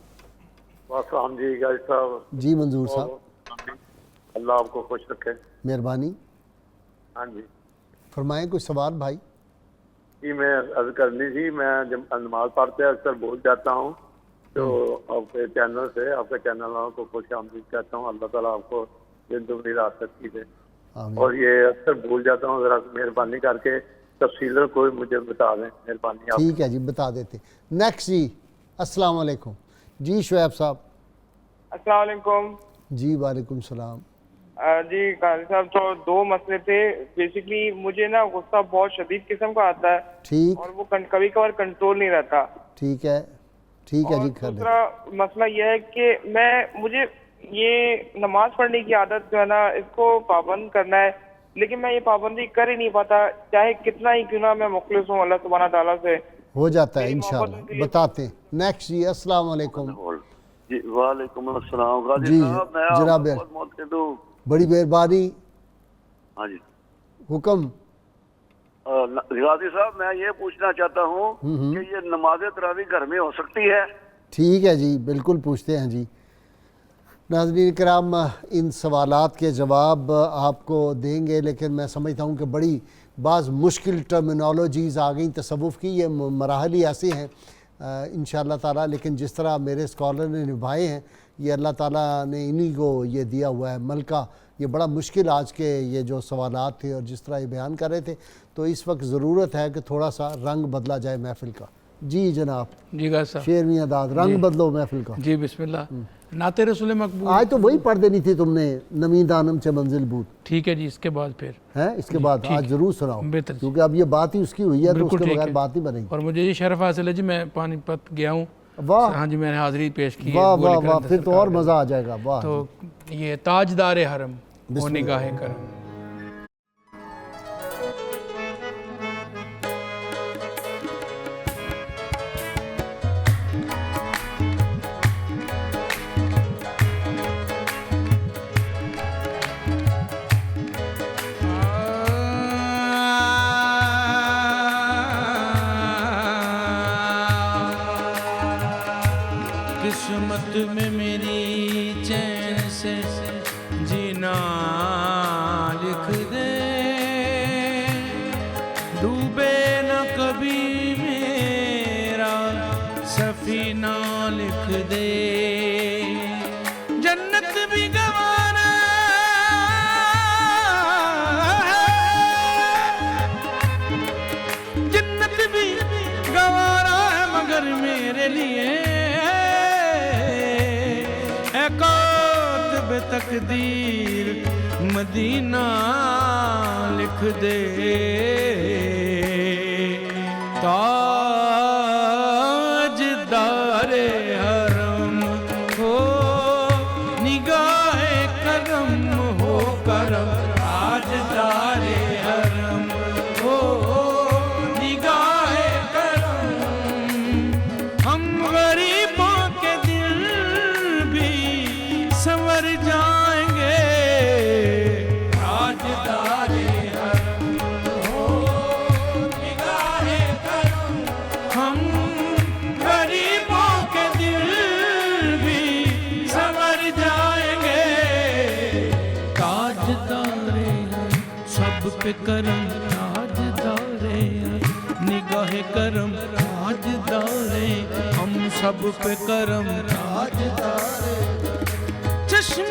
السلام جی غازی صاحب۔
جی منظور صاحب،
اللہ آپ کو خوش رکھے۔
مہربانی،
ہاں جی
فرمائیں کوئی سوال بھائی۔
جی میں عرض کرنی تھی، میں جب نماز پڑھتے اکثر بھول جاتا ہوں، تو آپ کے چینل سے، آپ کے چینل والوں کو خوش آمدید کہتا ہوں۔ اللہ تعالیٰ آپ کو زندگی راحت کی دے۔ اور یہ اکثر بھول جاتا ہوں، ذرا مہربانی کر کے تفصیل کوئی مجھے بتا دیں، مہربانی آپ۔
ٹھیک ہے جی، بتا دیتے۔ نیکسٹ جی، السلام علیکم جی، شعیب صاحب۔
السلام علیکم
جی وعلیکم السلام۔
جی قاضی صاحب، تو 2 مسئلے تھے۔ بیسکلی مجھے نا غصہ بہت شدید قسم کا آتا ہے،
ٹھیک،
اور وہ کبھی کبھار کنٹرول نہیں رہتا۔
ٹھیک ہے، ٹھیک ہے جی، کر دیں۔
دوسرا مسئلہ یہ ہے کہ مجھے یہ نماز پڑھنے کی عادت جو ہے نا، اس کو پابند کرنا ہے، لیکن میں یہ پابندی کر ہی نہیں پاتا، چاہے کتنا ہی کیوں نہ میں مخلص ہوں اللہ سبحانہ تعالیٰ سے۔
ہو جاتا ہے انشاءاللہ، بتاتے ہیں۔ نیکسٹ جی، السلام علیکم۔
جی وعلیکم السلام غازی
جی
صاحب، میں
جناب،
بہت معتقد ہوں۔
بڑی مہربانی،
ہاں جی
حکم۔
غازی صاحب میں یہ پوچھنا چاہتا ہوں کہ یہ نماز تراویح گھر میں ہو سکتی ہے؟
ٹھیک ہے جی، بالکل پوچھتے ہیں جی۔ ناظرین کرام، ان سوالات کے جواب آپ کو دیں گے، لیکن میں سمجھتا ہوں کہ بڑی بعض مشکل ٹرمینالوجیز آ گئیں تصوف کی، یہ مراحل ہی ایسے ہیں انشاءاللہ تعالیٰ، لیکن جس طرح میرے اسکالر نے نبھائے ہیں، یہ اللہ تعالیٰ نے انہی کو یہ دیا ہوا ہے ملکہ۔ یہ بڑا مشکل آج کے یہ جو سوالات تھے اور جس طرح یہ بیان کر رہے تھے، تو اس وقت ضرورت ہے کہ تھوڑا سا رنگ بدلا جائے محفل کا۔ جی جناب،
جی غازی صاحب،
شیرویں انداز، رنگ بدلو محفل کا۔
جی بسم اللہ۔ نعت رسول مقبول
آج تو وہی پڑھ دینی تھی تم نے، نمی دانم چہ منزل بود،
ٹھیک ہے جی، اس کے بعد پھر
ہے اس کے بعد آج ضرور سناؤ،
بہتر،
کیونکہ اب یہ بات ہی اس کی ہوئی ہے تو اس
بالکل
کے
ٹھیک
بغیر
ہے۔
بات نہیں بنے گی۔
اور مجھے یہ شرف حاصل ہے جی، میں پانی پت گیا ہوں،
واہ
ہاں جی، میں نے حاضری پیش کی ہے،
واہ
گولی
واہ
کرم
واہ،
دے
پھر تو
سرکار
اور
کا۔
مزہ آ جائے گا۔ واہ،
تو یہ تاجدار حرم و نگاہ کرم۔ قسمت میں میری چین سے جینا لکھ دے، ڈوبے نہ کبھی میرا سفینہ لکھ دے، جنت بھی گوانا جنت بھی گوارا ہے مگر میرے لیے اے کاتب تقدیر مدینہ لکھ دے، تاجدار حرم ہو نگاہ کرم ہو کرم، تاجدار حرم ہو نگاہ کرم، ہم غریبوں کے دل بھی سنور جائیں گے، تاجدار حرم ہو نگاہ کرم، ہم غریبوں کے دل بھی سنور جائیں گے، تاجدار سب پہ کرم، تاجدار نگاہ کرم، تاجدار ہم سب پہ کرم، تاجدار چشم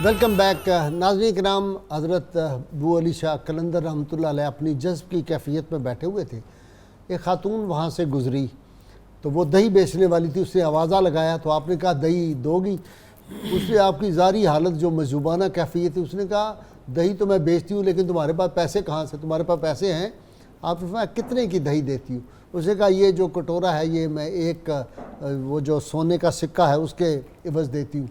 ویلکم بیک ناظرین کرام. حضرت ابو علی شاہ قلندر رحمۃ اللہ علیہ اپنی جذب کی کیفیت میں بیٹھے ہوئے تھے. ایک خاتون وہاں سے گزری تو وہ دہی بیچنے والی تھی, اس نے آوازہ لگایا تو آپ نے کہا دہی دو گی؟ اس نے آپ کی ظاہری حالت جو مجذوبانہ کیفیت تھی, اس نے کہا دہی تو میں بیچتی ہوں لیکن تمہارے پاس پیسے کہاں سے, تمہارے پاس پیسے ہیں؟ آپ نے فرمایا کتنے کی دہی دیتی ہوں؟ اس نے کہا یہ جو کٹورا ہے یہ میں ایک وہ جو سونے کا سکہ ہے اس کے عوض دیتی ہوں.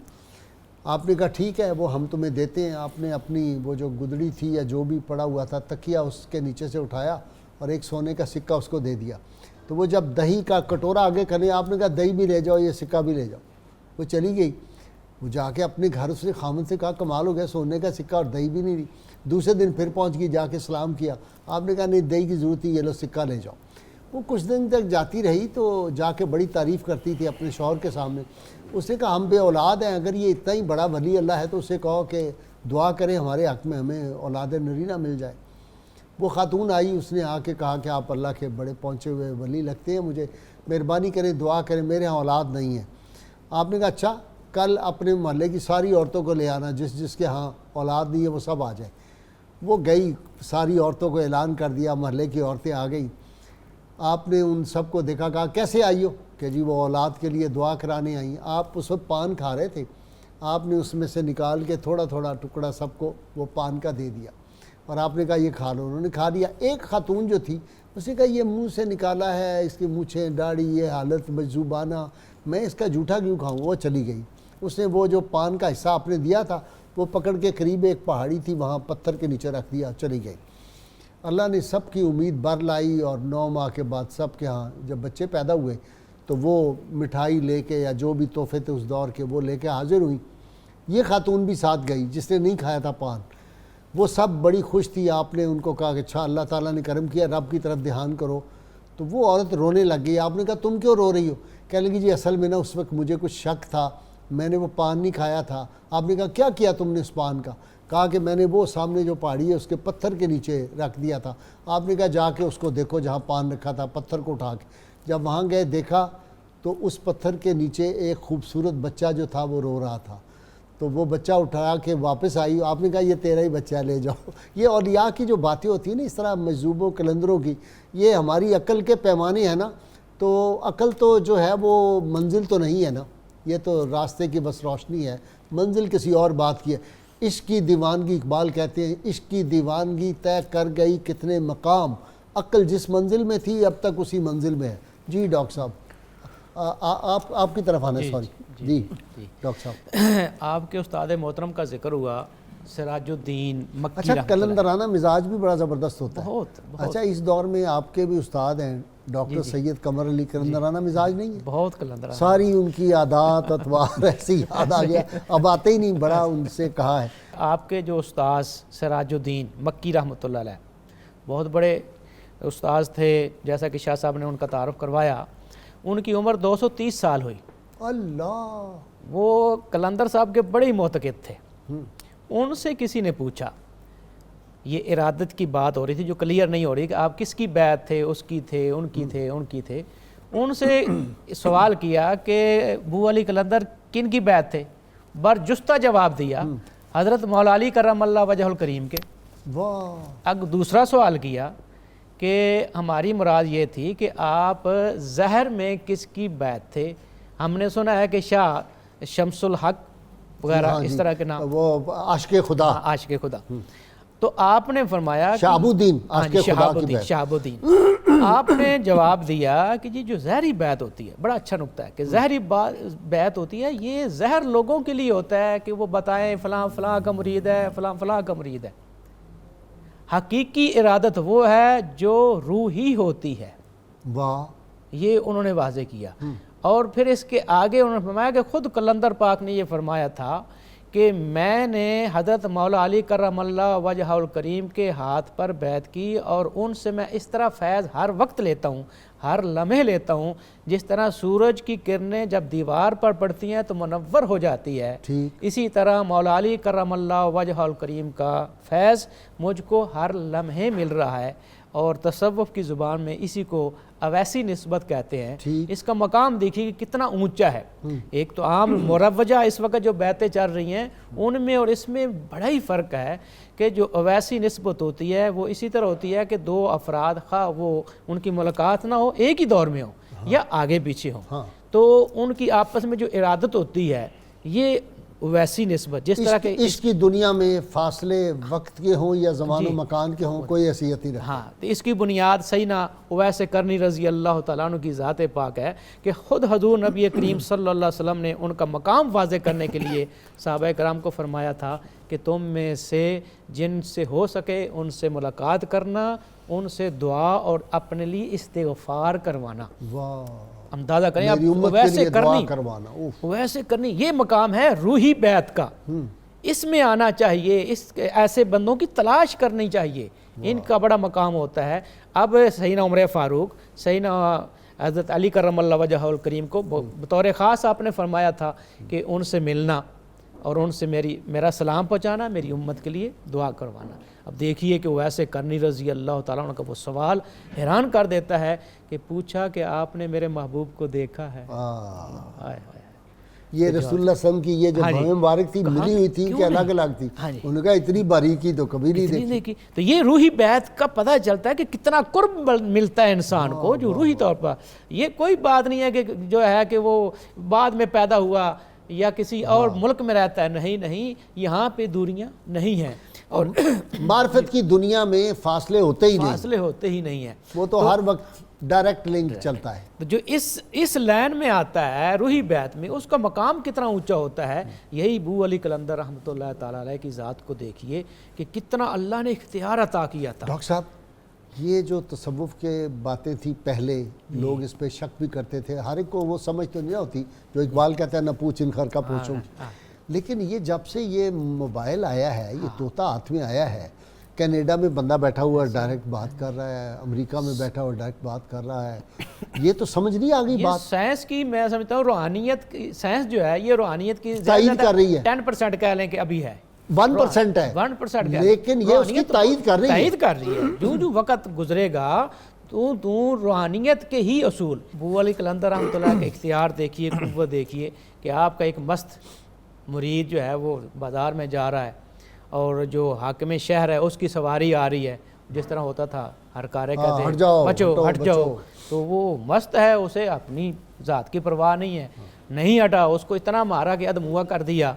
آپ نے کہا ٹھیک ہے وہ ہم تمہیں دیتے ہیں. آپ نے اپنی وہ جو گدڑی تھی یا جو بھی پڑا ہوا تھا تکیہ اس کے نیچے سے اٹھایا اور ایک سونے کا سکہ اس کو دے دیا. تو وہ جب دہی کا کٹورا آگے کرنے, آپ نے کہا دہی بھی لے جاؤ یہ سکہ بھی لے جاؤ. وہ چلی گئی. وہ جا کے اپنے گھر اس نے خامن سے کہا کمال ہو گیا, سونے کا سکہ اور دہی بھی نہیں دی. دوسرے دن پھر پہنچ گئی, جا کے سلام کیا. آپ نے کہا نہیں دہی کی ضرورت تھی, یہ لو سکہ لے جاؤ. وہ کچھ دن تک جاتی رہی تو جا کے بڑی تعریف کرتی تھی اپنے شوہر کے سامنے. اس نے کہا ہم بے اولاد ہیں, اگر یہ اتنا ہی بڑا ولی اللہ ہے تو اسے کہو کہ دعا کرے ہمارے حق میں, ہمیں اولاد نرینہ مل جائے. وہ خاتون آئی, اس نے آ کے کہا کہ آپ اللہ کے بڑے پہنچے ہوئے ولی لگتے ہیں, مجھے مہربانی کریں دعا کریں, میرے ہاں اولاد نہیں ہے. آپ نے کہا اچھا کل اپنے محلے کی ساری عورتوں کو لے آنا, جس جس کے ہاں اولاد نہیں ہے وہ سب آ جائیں. وہ گئی, ساری عورتوں کو اعلان کر دیا, محلے کی عورتیں آ گئیں. آپ نے ان سب کو دیکھا, کہا کیسے آئی ہو؟ کہ جی وہ اولاد کے لیے دعا کرانے آئی. آپ اس وقت پان کھا رہے تھے, آپ نے اس میں سے نکال کے تھوڑا تھوڑا ٹکڑا سب کو وہ پان کا دے دیا اور آپ نے کہا یہ کھا لو. انہوں نے کھا لیا. ایک خاتون جو تھی اس نے کہا یہ منہ سے نکالا ہے, اس کی مونچھیں داڑھی, یہ حالت مجذوبانہ, میں اس کا جھوٹا کیوں کھاؤں؟ وہ چلی گئی. اس نے وہ جو پان کا حصہ آپ نے دیا تھا وہ پکڑ کے قریب ایک پہاڑی تھی وہاں پتھر کے نیچے رکھ دیا, چلی گئی. اللہ نے سب کی امید بر لائی اور 9 ماہ کے بعد سب کے ہاں جب بچے پیدا ہوئے تو وہ مٹھائی لے کے یا جو بھی تحفے تھے اس دور کے وہ لے کے حاضر ہوئی. یہ خاتون بھی ساتھ گئی جس نے نہیں کھایا تھا پان. وہ سب بڑی خوش تھی. آپ نے ان کو کہا کہ اچھا اللہ تعالیٰ نے کرم کیا, رب کی طرف دھیان کرو. تو وہ عورت رونے لگ گئی. آپ نے کہا تم کیوں رو رہی ہو؟ کہنے لگی جی اصل میں نا اس وقت مجھے کچھ شک تھا, میں نے وہ پان نہیں کھایا تھا. آپ نے کہا کیا کیا تم نے اس پان کا؟ کہا کہ میں نے وہ سامنے جو پہاڑی ہے اس کے پتھر کے نیچے رکھ دیا تھا. آپ نے کہا جا کے اس کو دیکھو جہاں پان رکھا تھا, پتھر کو اٹھا کے. جب وہاں گئے دیکھا تو اس پتھر کے نیچے ایک خوبصورت بچہ جو تھا وہ رو رہا تھا. تو وہ بچہ اٹھا کے واپس آئی. آپ نے کہا یہ تیرا ہی بچہ لے جاؤ. یہ اولیاء کی جو باتیں ہوتی ہیں نا اس طرح مجذوبوں کلندروں کی, یہ ہماری عقل کے پیمانے ہیں نا. تو عقل تو جو ہے وہ منزل تو نہیں ہے نا, یہ تو راستے کی بس روشنی ہے, منزل کسی اور بات کی ہے. عشق کی دیوانگی, اقبال کہتے ہیں عشق کی دیوانگی طے کر گئی کتنے مقام, عقل جس منزل میں تھی اب تک اسی منزل میں ہے. جی ڈاکٹر صاحب آپ کی طرف آنا, سوری. جی ڈاکٹر صاحب
آپ کے استاد محترم کا ذکر ہوا سراج الدین مکی.
اچھا کلندرانہ مزاج بھی بڑا زبردست ہوتا ہے.
بہت.
اچھا اس دور میں آپ کے بھی استاد ہیں ڈاکٹر سید قمر علی, کلندرانہ مزاج نہیں ہے؟
بہت کلندرانہ.
ساری ان کی عادات اطوار ایسی یاد آ گیا, اب آتے ہی نہیں, بڑا ان سے کہا ہے.
آپ کے جو استاذ سراج الدین مکی رحمۃ اللہ علیہ بہت بڑے استاذ تھے, جیسا کہ شاہ صاحب نے ان کا تعارف کروایا. ان کی عمر 230 سال ہوئی.
اللہ.
وہ کلندر صاحب کے بڑے معتقد تھے. ان سے کسی نے پوچھا, یہ ارادت کی بات ہو رہی تھی جو کلیئر نہیں ہو رہی کہ آپ کس کی بیعت تھے, اس کی تھے, ان کی تھے, ان کی تھے. ان سے سوال کیا کہ ابو علی کلندر کن کی بیعت تھے؟ برجستہ جواب دیا حضرت مولا علی کرم اللہ وجہ الکریم کے. اب دوسرا سوال کیا کہ ہماری مراد یہ تھی کہ آپ زہر میں کس کی بیعت تھے؟ ہم نے سنا ہے کہ شاہ شمس الحق وغیرہ اس طرح کے نام,
وہ عاشق خدا.
عاشق خدا. تو آپ نے فرمایا
شہاب الدین,
شہاب الدین. آپ نے جواب دیا کہ جی جو زہری بیعت ہوتی ہے, بڑا اچھا نکتہ ہے کہ زہری بیعت ہوتی ہے, یہ زہر لوگوں کے لیے ہوتا ہے کہ وہ بتائیں فلاں فلاں کا مرید ہے, فلاں فلاں کا مرید ہے. حقیقی ارادت وہ ہے جو روحی ہوتی ہے.
واہ.
یہ انہوں نے واضح کیا. اور پھر اس کے آگے انہوں نے فرمایا کہ خود کلندر پاک نے یہ فرمایا تھا کہ میں نے حضرت مولا علی کرم اللہ وجہ الکریم کے ہاتھ پر بیعت کی اور ان سے میں اس طرح فیض ہر وقت لیتا ہوں, ہر لمحے لیتا ہوں, جس طرح سورج کی کرنیں جب دیوار پر پڑتی ہیں تو منور ہو جاتی ہے, اسی طرح مولا علی کرم اللہ وجہ الکریم کا فیض مجھ کو ہر لمحے مل رہا ہے. اور تصوف کی زبان میں اسی کو اویسی نسبت کہتے ہیں۔ اس کا مقام دیکھیے کہ کتنا اونچا ہے۔ ایک تو عام مروجہ اس وقت جو بیعتیں چل رہی ہیں ان میں اور اس میں بڑا ہی فرق ہے کہ جو اویسی نسبت ہوتی ہے وہ اسی طرح ہوتی ہے کہ دو افراد خواہ وہ ان کی ملاقات نہ ہو، ایک ہی دور میں ہو یا آگے پیچھے ہوں، تو ان کی آپس میں جو ارادت ہوتی ہے یہ ویسی نسبت جس طرح کہ
اس کی دنیا میں فاصلے وقت کے ہوں یا زمان و مکان کے ہوں کوئی حیثیت ہی نہیں۔
ہاں، تو اس کی بنیاد سیدنا اویس کرنی رضی اللہ تعالیٰ عنہ کی ذات پاک ہے کہ خود حضور نبی کریم صلی اللہ علیہ وسلم نے ان کا مقام واضح کرنے کے لیے صحابہ کرام کو فرمایا تھا کہ تم میں سے جن سے ہو سکے ان سے ملاقات کرنا، ان سے دعا اور اپنے لیے استغفار کروانا۔ اندازہ کریں آپ ویسے کرنی، یہ مقام ہے روحی بیعت کا، اس میں آنا چاہیے، اس ایسے بندوں کی تلاش کرنی چاہیے، ان کا بڑا مقام ہوتا ہے۔ اب سیدنا عمر فاروق، سیدنا حضرت علی کرم اللہ وجہہ الکریم کو بطور خاص آپ نے فرمایا تھا کہ ان سے ملنا اور ان سے میرا سلام پہنچانا، میری امت کے لیے دعا کروانا۔ اب دیکھیے کہ ویسے کرنی رضی اللہ تعالیٰ عنہ کا وہ سوال حیران کر دیتا ہے کہ پوچھا کہ آپ نے میرے محبوب کو دیکھا ہے؟
یہ رسول اللہ صلی اللہ علیہ وسلم کی یہ جو بھویں مبارک تھی ملی ہوئی تھی کہ الگ الگ تھی، انہوں نے کہا اتنی باریکی تو کبھی نہیں دیکھی۔
تو یہ روحی بیعت کا پتہ چلتا ہے کہ کتنا قرب ملتا ہے انسان کو جو روحی طور پر، یہ کوئی بات نہیں ہے کہ جو ہے کہ وہ بعد میں پیدا ہوا یا کسی اور ملک میں رہتا ہے، نہیں، یہاں پہ دوریاں نہیں ہیں، اور
معرفت کی دنیا میں فاصلے ہوتے
ہی نہیں ہیں،
وہ تو ہر وقت ڈائریکٹ لنک چلتا ہے۔
تو جو اس لائن میں آتا ہے روحی بیعت میں، اس کا مقام کتنا اونچا ہوتا ہے۔ یہی ابو علی قلندر رحمۃ اللہ تعالیٰ علیہ کی ذات کو دیکھیے کہ کتنا اللہ نے اختیار عطا کیا تھا۔
ڈاکٹر صاحب، یہ جو تصوف کے باتیں تھی پہلے لوگ اس پہ شک بھی کرتے تھے، ہر ایک کو وہ سمجھ تو نہیں ہوتی، جو اقبال کہتا ہے نہ پوچھ ان خر کا پوچھوں، لیکن یہ جب سے یہ موبائل آیا ہے، یہ طوطا ہاتھ میں آیا ہے، کینیڈا میں بندہ بیٹھا ہوا ڈائریکٹ بات کر رہا ہے، امریکہ میں بیٹھا ہوا ڈائریکٹ بات کر رہا ہے، یہ تو سمجھ نہیں آ گئی بات۔
سائنس کی میں سمجھتا ہوں روحانیت، سائنس جو ہے یہ روحانیت کی
تائید کر رہی ہے،
10% کہہ لیں کہ ابھی ہے،
1% ہے،
1%
لیکن یہ اس کی تائید کر رہی ہے۔
جو وقت گزرے گا تو روحانیت کے ہی اصول، ابو علی قلندر رحمۃ اللہ کے اختیار دیکھیے، قوت دیکھیے کہ آپ کا ایک مست مرید جو ہے وہ بازار میں جا رہا ہے اور جو حاکم شہر ہے اس کی سواری آ رہی ہے، جس طرح ہوتا تھا ہر کارے کہتے ہیں ہٹ جاؤ، تو وہ مست ہے، اسے اپنی ذات کی پرواہ نہیں ہے، نہیں ہٹا، اس کو اتنا مارا کہ ادموا کر دیا۔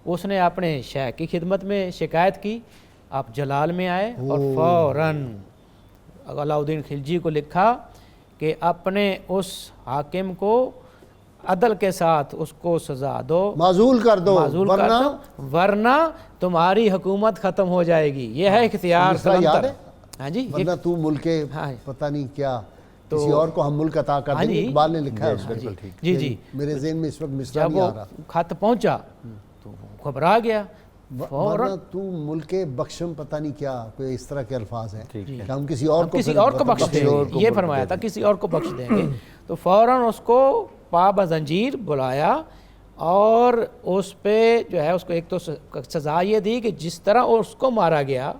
اس نے اپنے شیخ کی خدمت میں شکایت کی، آپ جلال میں آئے اور فوراً علاء الدین خلجی کو لکھا کہ اپنے اس حاکم کو عدل کے ساتھ اس کو سزا دو،
معزول کر دو،
ورنہ تمہاری حکومت ختم ہو جائے گی۔ یہ ہے اختیار قلندر۔ ہاں جی،
ورنہ تو ملک پتہ نہیں کیا کسی اور کو ہم ملک عطا کر دیں گے، اقبال نے لکھا ہے اس پر۔
جی
میرے ذہن میں اس وقت مصرع نہیں آ رہا۔
جب وہ خط پہنچا تو گھبرا گیا،
ورنہ تو ملک بخشم پتہ نہیں کیا، کوئی اس طرح کے الفاظ ہیں کہ ہم کسی اور کو
بخش دیں گے، یہ فرمایا تھا کسی اور کو بخش دیں گے۔ تو فوراً اس کو پا بزنجیر بلایا اور اس پہ جو ہے اس کو ایک تو سزا یہ دی کہ جس طرح اس کو مارا گیا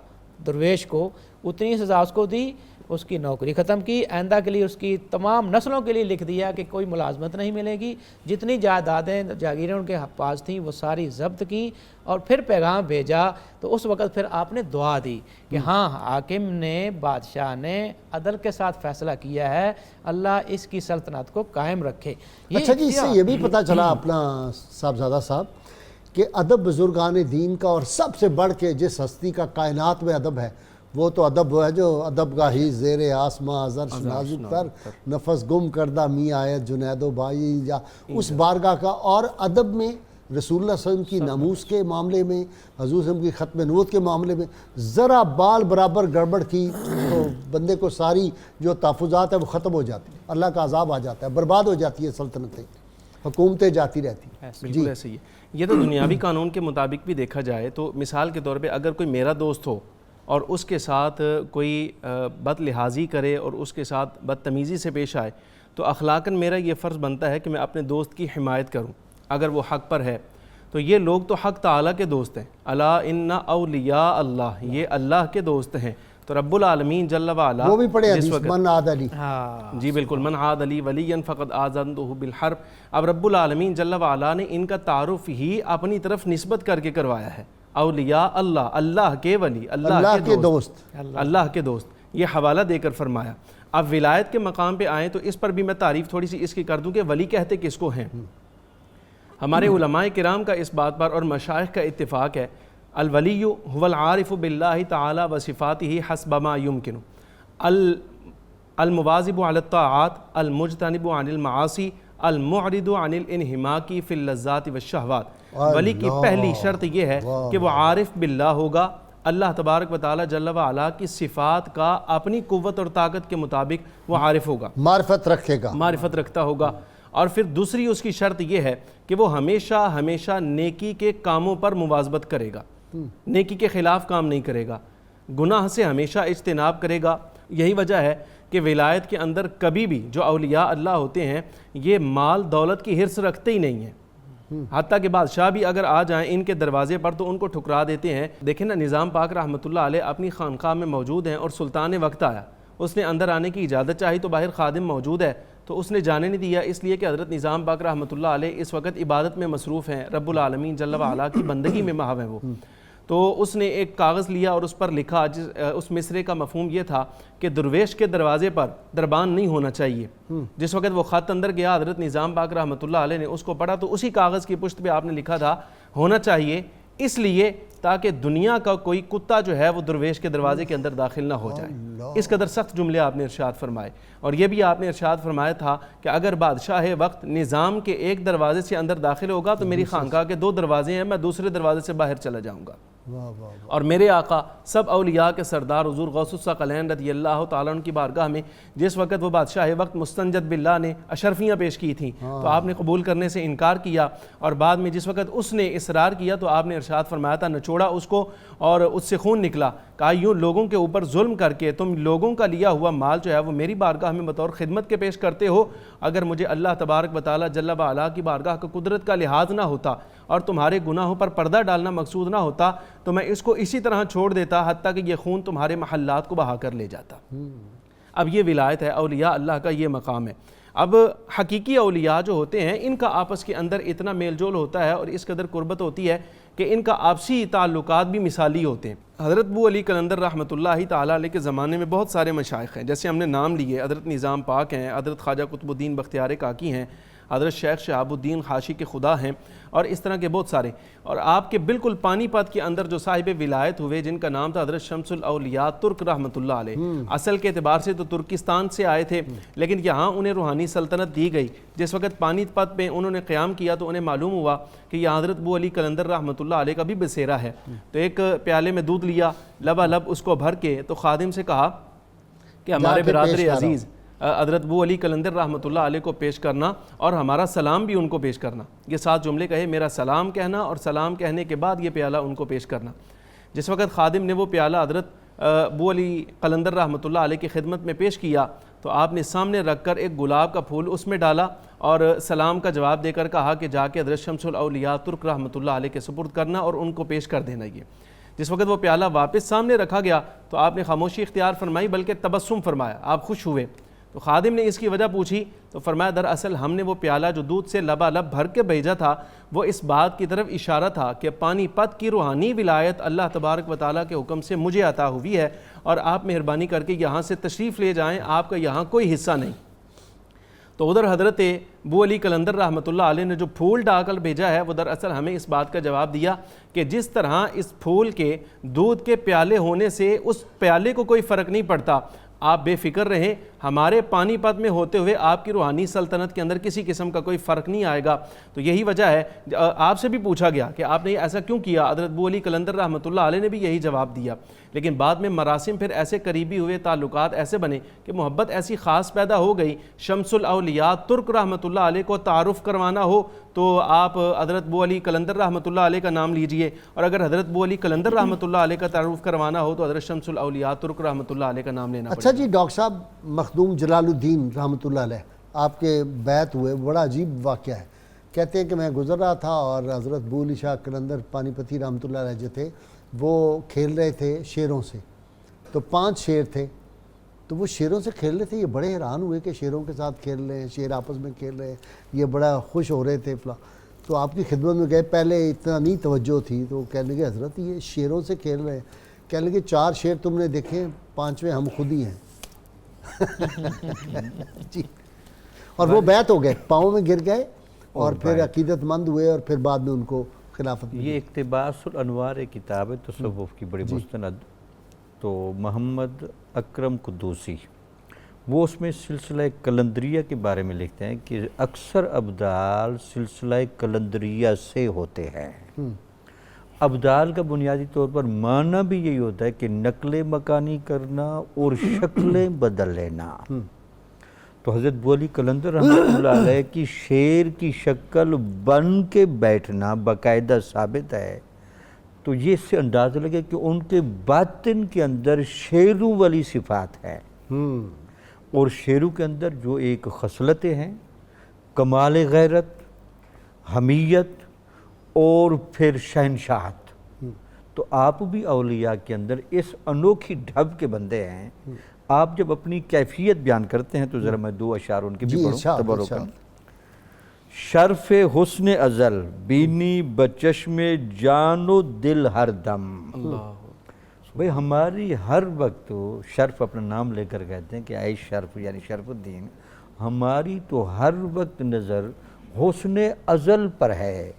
درویش کو، اتنی سزا اس کو دی، اس کی نوکری ختم کی، آئندہ کے لیے اس کی تمام نسلوں کے لیے لکھ دیا کہ کوئی ملازمت نہیں ملے گی، جتنی جائیدادیں جاگیریں ان کے پاس تھیں وہ ساری ضبط کی، اور پھر پیغام بھیجا۔ تو اس وقت پھر آپ نے دعا دی کہ ہاں حاکم نے، بادشاہ نے عدل کے ساتھ فیصلہ کیا ہے، اللہ اس کی سلطنت کو قائم رکھے۔
اچھا جی، اس سے یہ بھی پتہ چلا اپنا صاحبزادہ صاحب کہ ادب بزرگان دین کا، اور سب سے بڑھ کے جس ہستی کا کائنات میں ادب ہے وہ تو ادب ہے جو ادب گاہی زیر آسماں ازر نازک تر نفس گم کردہ می آیت جنید و بائی، یا اس بارگاہ کا۔ اور ادب میں رسول اللہ صلی اللہ علیہ وسلم کی ناموس کے معاملے میں، حضور صلی اللہ علیہ وسلم کی ختم نبوت کے معاملے میں ذرا بال برابر گڑبڑ کی تو بندے کو ساری جو تحفظات ہے وہ ختم ہو جاتی ہے، اللہ کا عذاب آ جاتا ہے، برباد ہو جاتی ہے سلطنتیں، حکومتیں جاتی رہتی ہیں۔
بالکل ایسے ہی ہے۔ یہ تو دنیاوی قانون کے مطابق بھی دیکھا جائے تو مثال کے طور پہ اگر کوئی میرا دوست ہو اور اس کے ساتھ کوئی بد لحاظی کرے اور اس کے ساتھ بدتمیزی سے پیش آئے، تو اخلاقاً میرا یہ فرض بنتا ہے کہ میں اپنے دوست کی حمایت کروں اگر وہ حق پر ہے۔ تو یہ لوگ تو حق تعالیٰ کے دوست ہیں، الا ان اولیاء اللہ، یہ اللہ کے دوست ہیں، تو رب العالمین جل وعلا
وہ بھی پڑھے
جس
حدیث
وقت
من عاد علی.
جی بالکل، من عاد علی ولیًا فقد آذنتہ بالحرب. اب رب العالمین جل وعلا نے ان کا تعارف ہی اپنی طرف نسبت کر کے کروایا ہے. اولیاء اللہ، اللہ کے ولی، اللہ کے دوست، اللہ کے دوست، یہ حوالہ دے کر فرمایا. اب ولایت کے مقام پہ آئیں تو اس پر بھی میں تعریف تھوڑی سی اس کی کر دوں کہ ولی کہتے کس کو ہیں. ہمارے علماء کرام کا اس بات پر اور مشائخ کا اتفاق ہے، الولی هو العارف باللہ تعالی و صفاتہ حسب ما یمکن، المواظب علی الطاعات، المجتنب عن المعاصی، المعرض عن الانہماک فی اللذات والشہوات. ولی کی پہلی شرط یہ ہے کہ وہ عارف باللہ ہوگا، اللہ تبارک و تعالی جل وعلا کی صفات کا اپنی قوت اور طاقت کے مطابق وہ عارف ہوگا،
معرفت رکھے گا،
معرفت رکھتا ہوگا. اور پھر دوسری اس کی شرط یہ ہے کہ وہ ہمیشہ ہمیشہ نیکی کے کاموں پر مواظبت کرے گا، نیکی کے خلاف کام نہیں کرے گا، گناہ سے ہمیشہ اجتناب کرے گا. یہی وجہ ہے کہ ولایت کے اندر کبھی بھی جو اولیاء اللہ ہوتے ہیں یہ مال دولت کی حرص رکھتے ہی نہیں ہیں. حتیٰ کہ بادشاہ بھی اگر آ جائیں ان کے دروازے پر تو ان کو ٹھکرا دیتے ہیں. دیکھیں نا، نظام پاک رحمۃ اللہ علیہ اپنی خانقاہ میں موجود ہیں اور سلطان وقت آیا، اس نے اندر آنے کی اجازت چاہی تو باہر خادم موجود ہے تو اس نے جانے نہیں دیا، اس لیے کہ حضرت نظام پاک رحمۃ اللہ علیہ اس وقت عبادت میں مصروف ہیں، رب العالمین جل وعلا کی بندگی میں محو ہیں وہ. تو اس نے ایک کاغذ لیا اور اس پر لکھا، اس مصرے کا مفہوم یہ تھا کہ درویش کے دروازے پر دربان نہیں ہونا چاہیے. جس وقت وہ خط اندر گیا حضرت نظام پاک رحمۃ اللہ علیہ نے اس کو پڑھا تو اسی کاغذ کی پشت پہ آپ نے لکھا تھا ہونا چاہیے اس لیے تاکہ دنیا کا کوئی کتا جو ہے وہ درویش کے دروازے کے اندر داخل نہ ہو جائے. اس قدر سخت جملے آپ نے ارشاد فرمائے. اور یہ بھی آپ نے ارشاد فرمایا تھا کہ اگر بادشاہ وقت نظام کے ایک دروازے سے اندر داخل ہوگا تو میری خانقاہ کے 2 دروازے ہیں، میں دوسرے دروازے سے باہر چلا جاؤں گا. اور میرے آقا سب اولیاء کے سردار حضور غوث الثقلین رضی اللہ تعالیٰ عنہ کی بارگاہ میں جس وقت وہ بادشاہ وقت مستنجد باللہ نے اشرفیاں پیش کی تھیں تو آپ نے قبول کرنے سے انکار کیا، اور بعد میں جس وقت اس نے اصرار کیا تو آپ نے ارشاد فرمایا تھا، نچوڑا اس کو اور اس سے خون نکلا. کہا یوں لوگوں کے اوپر ظلم کر کے تم لوگوں کا لیا ہوا مال جو ہے وہ میری بارگاہ میں بطور خدمت کے پیش کرتے ہو. اگر مجھے اللہ تبارک و تعالی جل وعلا کی بارگاہ کا قدرت کا لحاظ نہ ہوتا اور تمہارے گناہوں پر پردہ ڈالنا مقصود نہ ہوتا تو میں اس کو اسی طرح چھوڑ دیتا حتیٰ کہ یہ خون تمہارے محلات کو بہا کر لے جاتا. اب یہ ولایت ہے، اولیاء اللہ کا یہ مقام ہے. اب حقیقی اولیاء جو ہوتے ہیں ان کا آپس کے اندر اتنا میل جول ہوتا ہے اور اس قدر قربت ہوتی ہے کہ ان کا آپسی تعلقات بھی مثالی ہوتے ہیں. حضرت ابو علی قلندر رحمۃ اللہ تعالیٰ علیہ کے زمانے میں بہت سارے مشائخ ہیں، جیسے ہم نے نام لیے، حضرت نظام پاک ہیں، حضرت خواجہ قطب الدین بختیار کاکی ہیں، حضرت شیخ شہاب الدین خاشی کے خدا ہیں، اور اس طرح کے بہت سارے. اور آپ کے بالکل پانی پت کے اندر جو صاحب ولایت ہوئے جن کا نام تھا حضرت شمس الاولیاء ترک رحمۃ اللہ علیہ، اصل کے اعتبار سے تو ترکستان سے آئے تھے لیکن یہاں انہیں روحانی سلطنت دی گئی. جس وقت پانی پت پہ انہوں نے قیام کیا تو انہیں معلوم ہوا کہ یہ حضرت ابو علی قلندر رحمۃ اللہ علیہ کا بھی بسیرا ہے. تو ایک پیالے میں دودھ لیا، لبا لب اس کو بھر کے تو خادم سے کہا کہ ہمارے برادر عزیز حضرت ابو علی قلندر رحمۃ اللہ علیہ کو پیش کرنا اور ہمارا سلام بھی ان کو پیش کرنا. یہ 7 جملے کہے، میرا سلام کہنا اور سلام کہنے کے بعد یہ پیالہ ان کو پیش کرنا. جس وقت خادم نے وہ پیالہ حضرت ابو علی قلندر رحمۃ اللہ علیہ کی خدمت میں پیش کیا تو آپ نے سامنے رکھ کر ایک گلاب کا پھول اس میں ڈالا اور سلام کا جواب دے کر کہا کہ جا کے حضرت شمس الاولیاء ترک رحمۃ اللہ علیہ کے سپرد کرنا اور ان کو پیش کر دینا. یہ جس وقت وہ پیالہ واپس سامنے رکھا گیا تو آپ نے خاموشی اختیار فرمائی بلکہ تبسم فرمایا، آپ خوش ہوئے. تو خادم نے اس کی وجہ پوچھی تو فرمایا دراصل ہم نے وہ پیالہ جو دودھ سے لبا لب بھر کے بھیجا تھا وہ اس بات کی طرف اشارہ تھا کہ پانی پت کی روحانی ولایت اللہ تبارک و تعالیٰ کے حکم سے مجھے عطا ہوئی ہے اور آپ مہربانی کر کے یہاں سے تشریف لے جائیں، آپ کا یہاں کوئی حصہ نہیں. تو ادھر حضرت ابو علی قلندر رحمۃ اللہ علیہ نے جو پھول ڈال کر بھیجا ہے وہ دراصل ہمیں اس بات کا جواب دیا کہ جس طرح اس پھول کے دودھ کے پیالے ہونے سے اس پیالے کو کوئی فرق نہیں پڑتا، آپ بے فکر رہیں، ہمارے پانی پت میں ہوتے ہوئے آپ کی روحانی سلطنت کے اندر کسی قسم کا کوئی فرق نہیں آئے گا. تو یہی وجہ ہے، آپ سے بھی پوچھا گیا کہ آپ نے ایسا کیوں کیا، حضرت ابو علی قلندر رحمۃ اللہ علیہ نے بھی یہی جواب دیا. لیکن بعد میں مراسم پھر ایسے قریبی ہوئے، تعلقات ایسے بنے کہ محبت ایسی خاص پیدا ہو گئی. شمس الاولیاء ترک رحمۃ اللہ علیہ کو تعارف کروانا ہو تو آپ حضرت ابو علی قلندر رحمۃ اللہ علیہ کا نام لیجئے، اور اگر حضرت ابو علی قلندر رحمۃ اللہ علیہ کا تعارف کروانا ہو تو حضرت شمس الاولیاء ترک رحمۃ اللہ علیہ کا نام لینا پڑے.
اچھا جی ڈاکٹر صاحب، مخدوم جلال الدین رحمۃ اللہ علیہ آپ کے بیعت ہوئے، بڑا عجیب واقعہ ہے. کہتے ہیں کہ میں گزر رہا تھا اور حضرت ابو علی شاہ قلندر پانی پتی رحمۃ اللہ علیہ جو تھے وہ کھیل رہے تھے شیروں سے. تو 5 شیر تھے، تو وہ شیروں سے کھیل رہے تھے، یہ بڑے حیران ہوئے کہ شیروں کے ساتھ کھیل رہے ہیں، شیر آپس میں کھیل رہے ہیں، یہ بڑا خوش ہو رہے تھے فلاں. تو آپ کی خدمت میں گئے، پہلے اتنا نہیں توجہ تھی، تو کہنے لگے حضرت یہ شیروں سے کھیل رہے ہیں. کہنے لگے 4 شیر تم نے دیکھے، 5ویں ہم خود ہی ہیں. جی. اور وہ بیعت ہو گئے، پاؤں میں گر گئے اور پھر عقیدت مند ہوئے، اور پھر بعد میں ان کو خلافت ملی.
یہ اقتباس الانوار کتاب ہے تصوف کی بڑی مستند. تو محمد اکرم قدوسی وہ اس میں سلسلہ کلندریہ کے بارے میں لکھتے ہیں کہ اکثر ابدال سلسلہ کلندریہ سے ہوتے ہیں. ابدال کا بنیادی طور پر معنی بھی یہی ہوتا ہے کہ نقل مکانی کرنا اور شکلیں بدل لینا. تو حضرت بولی قلندر رحمۃ اللہ علیہ کی شیر کی شکل بن کے بیٹھنا باقاعدہ ثابت ہے. تو یہ اس سے اندازہ لگے کہ ان کے باطن کے اندر شیروں والی صفات ہے، اور شیروں کے اندر جو ایک خصلتیں ہیں، کمال غیرت، حمیت اور پھر شہنشاہت. تو آپ بھی اولیاء کے اندر اس انوکھی ڈھب کے بندے ہیں. آپ جب اپنی کیفیت بیان کرتے ہیں تو ذرا میں 2 اشعار ان کے بھی پڑھوں تبرکاً. شرف حسن ازل بینی بچشم جان و دل ہر دم. بھئی ہماری ہر وقت شرف اپنا نام لے کر کہتے ہیں کہ اے شرف یعنی شرف الدین، ہماری تو ہر وقت نظر حسن ازل پر ہے،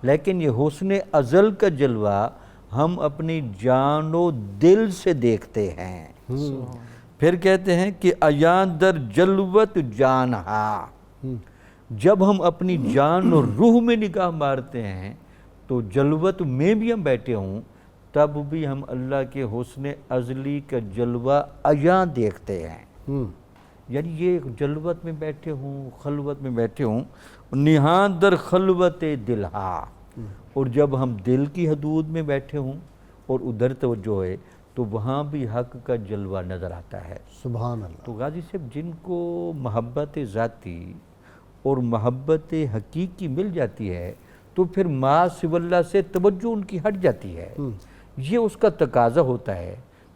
لیکن یہ حسن ازل کا جلوہ ہم اپنی جان و دل سے دیکھتے ہیں. پھر کہتے ہیں کہ ایان در جلوت جانہا، جب ہم اپنی جان اور روح میں نگاہ مارتے ہیں تو جلوت میں بھی ہم بیٹھے ہوں تب بھی ہم اللہ کے حسن ازلی کا جلوہ عیاں دیکھتے ہیں. یعنی یہ جلوت میں بیٹھے ہوں، خلوت میں بیٹھے ہوں، نہان در خلوت دلہا، اور جب ہم دل کی حدود میں بیٹھے ہوں اور ادھر توجہ ہے تو وہاں بھی حق کا جلوہ نظر آتا ہے.
سبحان اللہ.
تو غازی صاحب جن کو محبت ذاتی اور محبت حقیقی مل جاتی ہے تو پھر ما سوی اللہ سے توجہ ان کی ہٹ جاتی ہے. یہ اس کا تقاضا ہوتا ہے.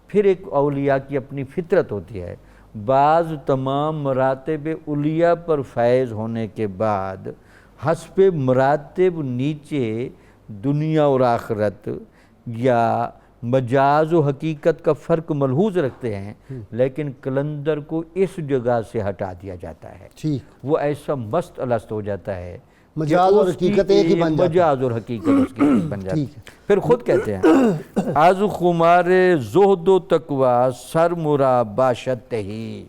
پھر ایک اولیاء کی اپنی فطرت ہوتی ہے. بعض تمام مراتب اولیاء پر فائز ہونے کے بعد حسب مراتب نیچے دنیا اور آخرت یا مجاز و حقیقت کا فرق ملحوظ رکھتے ہیں، لیکن قلندر کو اس جگہ سے ہٹا دیا جاتا ہے. وہ ایسا مست الست ہو جاتا ہے،
مجاز اور حقیقت ایک ہی بن جاتی ہے.
مجاز اور حقیقت اس کی بن جاتی ہے. پھر خود کہتے ہیں از خمار زہد و تقوی سر مرا باشد ہی.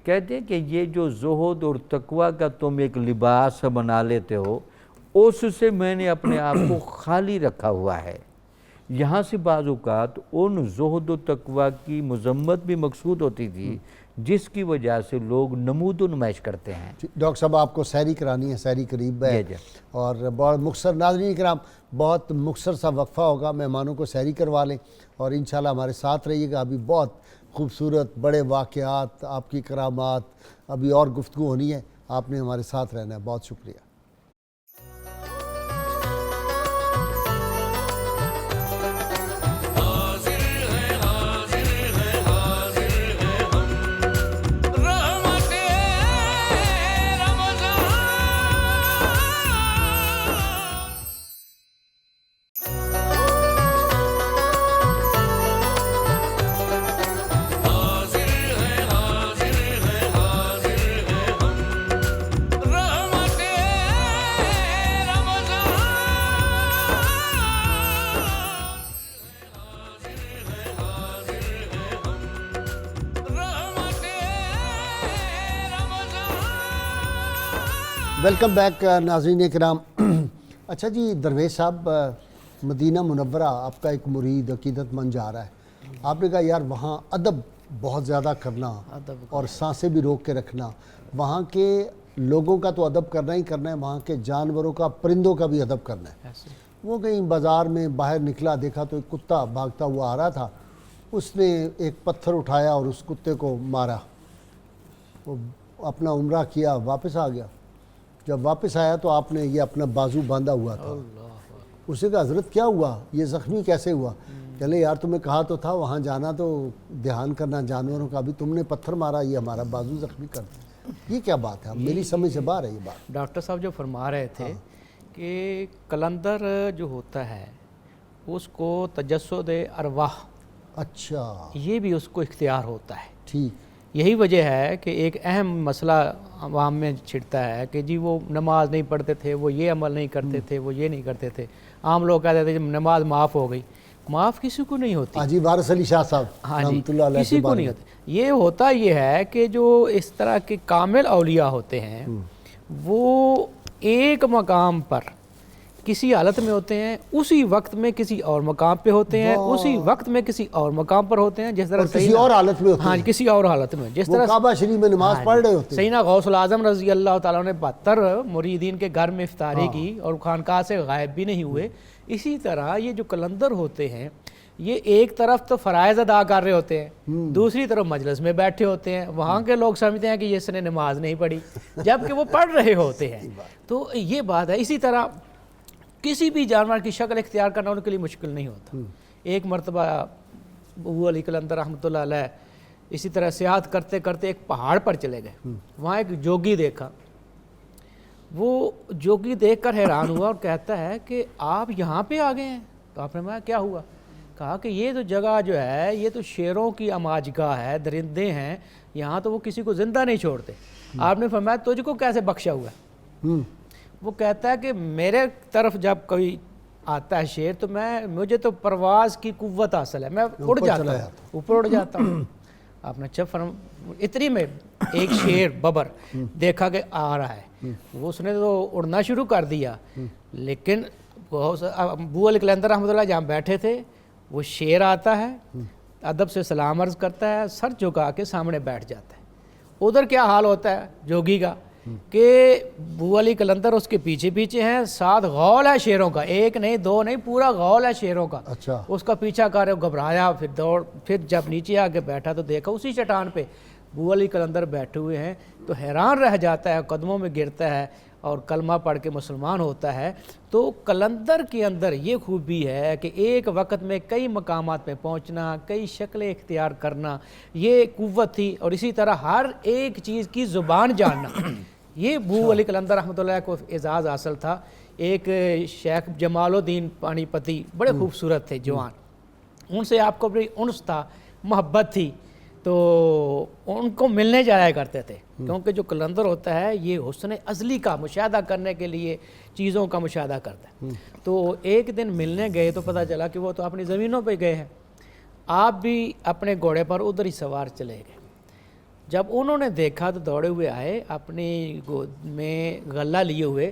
کہتے ہیں کہ یہ جو زہد اور تقوی کا تم ایک لباس بنا لیتے ہو، اس سے میں نے اپنے آپ کو خالی رکھا ہوا ہے. یہاں سے بعض اوقات ان زہد و تقوی کی مذمت بھی مقصود ہوتی تھی جس کی وجہ سے لوگ نمود و نمائش کرتے ہیں.
ڈاکٹر صاحب آپ کو سحری کرانی ہے، سحری قریب ہے اور بہت مختصر. ناظرین کرام بہت مختصر سا وقفہ ہوگا، مہمانوں کو سحری کروا لیں اور انشاءاللہ ہمارے ساتھ رہیے گا. ابھی بہت خوبصورت بڑے واقعات، آپ کی کرامات، ابھی اور گفتگو ہونی ہے. آپ نے ہمارے ساتھ رہنا ہے. بہت شکریہ. ویلکم بیک ناظرین کرام. اچھا جی درویش صاحب، مدینہ منورہ آپ کا ایک مرید عقیدت مند جا رہا ہے. آپ نے کہا یار وہاں ادب بہت زیادہ کرنا اور سانسیں بھی روک کے رکھنا. وہاں کے لوگوں کا تو ادب کرنا ہی کرنا ہے، وہاں کے جانوروں کا، پرندوں کا بھی ادب کرنا ہے. وہ کہیں بازار میں باہر نکلا، دیکھا تو ایک کتا بھاگتا ہوا آ رہا تھا. اس نے ایک پتھر اٹھایا اور اس کتے کو مارا. وہ اپنا عمرہ کیا، واپس آ گیا. جب واپس آیا تو آپ نے یہ اپنا بازو باندھا ہوا تھا. اسے کہا حضرت کیا ہوا، یہ زخمی کیسے ہوا؟ چلے یار تمہیں کہا تو تھا وہاں جانا تو دھیان کرنا جانوروں کا، بھی تم نے پتھر مارا، یہ ہمارا بازو زخمی کر دیا، یہ کیا بات ہے؟ میری سمجھ سے باہر ہے یہ بات۔
ڈاکٹر صاحب جو فرما رہے تھے کہ قلندر جو ہوتا ہے اس کو تجسد ارواح،
اچھا
یہ بھی اس کو اختیار ہوتا ہے۔
ٹھیک،
یہی وجہ ہے کہ ایک اہم مسئلہ عوام میں چھڑتا ہے کہ جی وہ نماز نہیں پڑھتے تھے، وہ یہ عمل نہیں کرتے تھے، وہ یہ نہیں کرتے تھے۔ عام لوگ کہتے تھے جب نماز معاف ہو گئی، معاف کسی کو نہیں ہوتی۔
حاجی وارث علی شاہ صاحب
ہاں جی،
رحمۃ اللہ علیہ
کسی
کے
کو
بارے
نہیں
میں۔
ہوتا۔ یہ ہوتا یہ ہے کہ جو اس طرح کے کامل اولیاء ہوتے ہیں وہ ایک مقام پر کسی حالت میں ہوتے ہیں، اسی وقت میں کسی اور مقام پہ ہوتے ہیں، اسی وقت میں کسی اور مقام پر ہوتے ہیں، جس طرح
اور کسی اور حالت میں ہوتے
ہاں
ہیں،
کسی اور حالت میں، جس
وہ
طرح
کعبہ شریف میں نماز پڑھ رہے ہوتے ہیں۔
سیدنا غوث العظم رضی اللہ تعالیٰ نے 72 مریدین کے گھر میں افطاری کی اور خانقاہ سے غائب بھی نہیں ہوئے۔ اسی طرح یہ جو قلندر ہوتے ہیں یہ ایک طرف تو فرائض ادا کر رہے ہوتے ہیں، دوسری طرف مجلس میں بیٹھے ہوتے ہیں، وہاں کے لوگ سمجھتے ہیں کہ اس نے نماز نہیں پڑھی جبکہ وہ پڑھ رہے ہوتے ہیں۔ تو یہ بات ہے۔ اسی طرح کسی بھی جانور کی شکل اختیار کرنا ان کے لیے مشکل نہیں ہوتا۔ ایک مرتبہ ابو علی قلندر رحمۃ اللہ علیہ اسی طرح سیاحت کرتے کرتے ایک پہاڑ پر چلے گئے، وہاں ایک جوگی دیکھا۔ وہ جوگی دیکھ کر حیران ہوا اور کہتا ہے کہ آپ یہاں پہ آ گئے ہیں؟ تو آپ نے فرمایا کیا ہوا؟ کہا کہ یہ تو جگہ جو ہے یہ تو شیروں کی اماج گاہ ہے، درندے ہیں، یہاں تو وہ کسی کو زندہ نہیں چھوڑتے۔ آپ نے فرمایا تجھ کو کیسے بخشا ہوا ہے؟ وہ کہتا ہے کہ میرے طرف جب کوئی آتا ہے شیر تو مجھے تو پرواز کی قوت حاصل ہے، میں اڑ جاتا ہوں، اوپر اڑ جاتا ہوں۔ آپ نے اتنی میں ایک شیر ببر دیکھا کہ آ رہا ہے، وہ اس نے تو اڑنا شروع کر دیا، لیکن ابو علی قلندر رحمۃ اللہ جہاں بیٹھے تھے وہ شیر آتا ہے، ادب سے سلام عرض کرتا ہے، سر جھکا کے سامنے بیٹھ جاتا ہے۔ ادھر کیا حال ہوتا ہے جوگی کا کہ ابو علی قلندر اس کے پیچھے پیچھے ہیں، ساتھ غول ہے شیروں کا، ایک نہیں دو نہیں، پورا غول ہے شیروں کا۔
اچھا،
اس کا پیچھا کر رہے، گھبرایا، پھر جب نیچے آ کے بیٹھا تو دیکھا اسی چٹان پہ ابو علی قلندر بیٹھے ہوئے ہیں، تو حیران رہ جاتا ہے، قدموں میں گرتا ہے اور کلمہ پڑھ کے مسلمان ہوتا ہے۔ تو قلندر کے اندر یہ خوبی ہے کہ ایک وقت میں کئی مقامات میں پہنچنا، کئی شکلیں اختیار کرنا، یہ قوت تھی۔ اور اسی طرح ہر ایک چیز کی زبان جاننا، یہ ابو علی قلندر رحمۃ اللہ کو اعزاز حاصل تھا۔ ایک شیخ جمال الدین پانی پتی بڑے خوبصورت تھے جوان، ان سے آپ کو بڑی انس تھا، محبت تھی، تو ان کو ملنے جایا کرتے تھے، کیونکہ جو قلندر ہوتا ہے یہ حسن ازلی کا مشاہدہ کرنے کے لیے چیزوں کا مشاہدہ کرتا ہے۔ تو ایک دن ملنے گئے تو پتہ چلا کہ وہ تو اپنی زمینوں پہ گئے ہیں، آپ بھی اپنے گھوڑے پر ادھر ہی سوار چلے گئے۔ جب انہوں نے دیکھا تو دوڑے ہوئے آئے، اپنی گود میں غلہ لیے ہوئے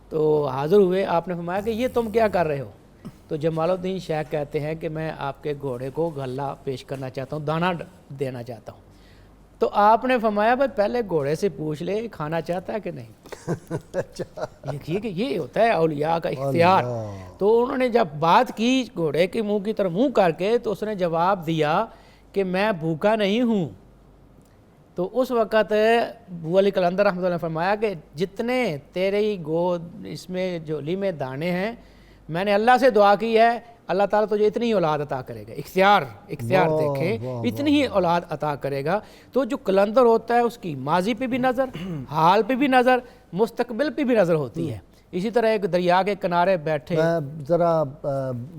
تو حاضر ہوئے۔ آپ نے فرمایا کہ یہ تم کیا کر رہے ہو؟ تو جمال الدین شیخ کہتے ہیں کہ میں آپ کے گھوڑے کو غلہ پیش کرنا چاہتا ہوں، دانہ دینا چاہتا ہوں۔ تو آپ نے فرمایا بھائی پہلے گھوڑے سے پوچھ لے کھانا چاہتا ہے کہ نہیں۔ دیکھیے کہ یہ ہوتا ہے اولیاء کا اختیار۔ تو انہوں نے جب بات کی گھوڑے کے منہ کی طرف منہ کر کے تو اس نے جواب دیا کہ میں بھوکا نہیں ہوں۔ تو اس وقت ابو علی قلندر رحمۃ اللہ نے فرمایا کہ جتنے تیری گود اس میں جھولی میں دانے ہیں، میں نے اللہ سے دعا کی ہے اللہ تعالیٰ تجھے اتنی ہی اولاد عطا کرے گا۔ اختیار دیکھیں، اتنی ہی اولاد عطا کرے گا۔ تو جو قلندر ہوتا ہے اس کی ماضی پہ بھی نظر، حال پہ بھی نظر، مستقبل پہ بھی نظر ہوتی ہے۔ اسی طرح ایک دریا کے کنارے بیٹھے،
میں ذرا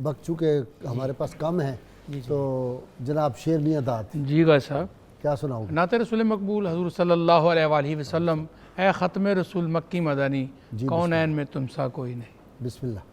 وقت چونکہ ہمارے پاس کم ہے تو جناب شیر نہیں ادا
جی گا صاحب،
کیا سناؤں؟
نعت رسول مقبول حضور صلی اللہ علیہ وآلہ وسلم، اے ختم رسول مکی مدنی، کونین میں تم سا کوئی نہیں۔
بسم اللہ۔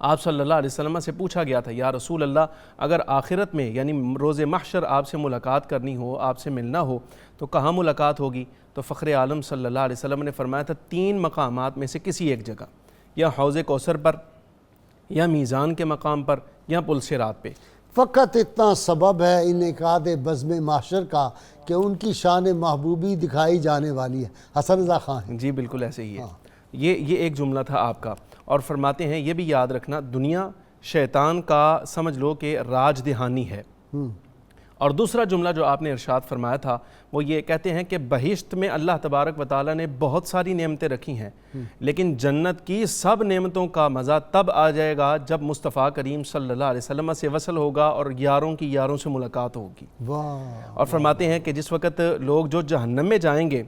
آپ صلی اللہ علیہ وسلم سے پوچھا گیا تھا یا رسول اللہ اگر آخرت میں یعنی روز محشر آپ سے ملاقات کرنی ہو، آپ سے ملنا ہو تو کہاں ملاقات ہوگی؟ تو فخر عالم صلی اللہ علیہ وسلم نے فرمایا تھا 3 مقامات میں سے کسی ایک جگہ، یا حوض کوثر پر، یا میزان کے مقام پر، یا پل صراط پہ۔
فقط اتنا سبب ہے انعقاد بزم محشر کا کہ ان کی شان محبوبی دکھائی جانے والی ہے۔ حسن رضا خان ہیں۔
جی بالکل ایسے ہی ہے۔ یہ ایک جملہ تھا آپ کا، اور فرماتے ہیں یہ بھی یاد رکھنا دنیا شیطان کا سمجھ لو کہ راج دہانی ہے۔ اور دوسرا جملہ جو آپ نے ارشاد فرمایا تھا وہ یہ کہتے ہیں کہ بہشت میں اللہ تبارک و تعالیٰ نے بہت ساری نعمتیں رکھی ہیں، لیکن جنت کی سب نعمتوں کا مزہ تب آ جائے گا جب مصطفیٰ کریم صلی اللہ علیہ وسلم سے وصل ہوگا اور یاروں کی یاروں سے ملاقات ہوگی۔ اور فرماتے ہیں کہ جس وقت لوگ جو جہنم میں جائیں گے،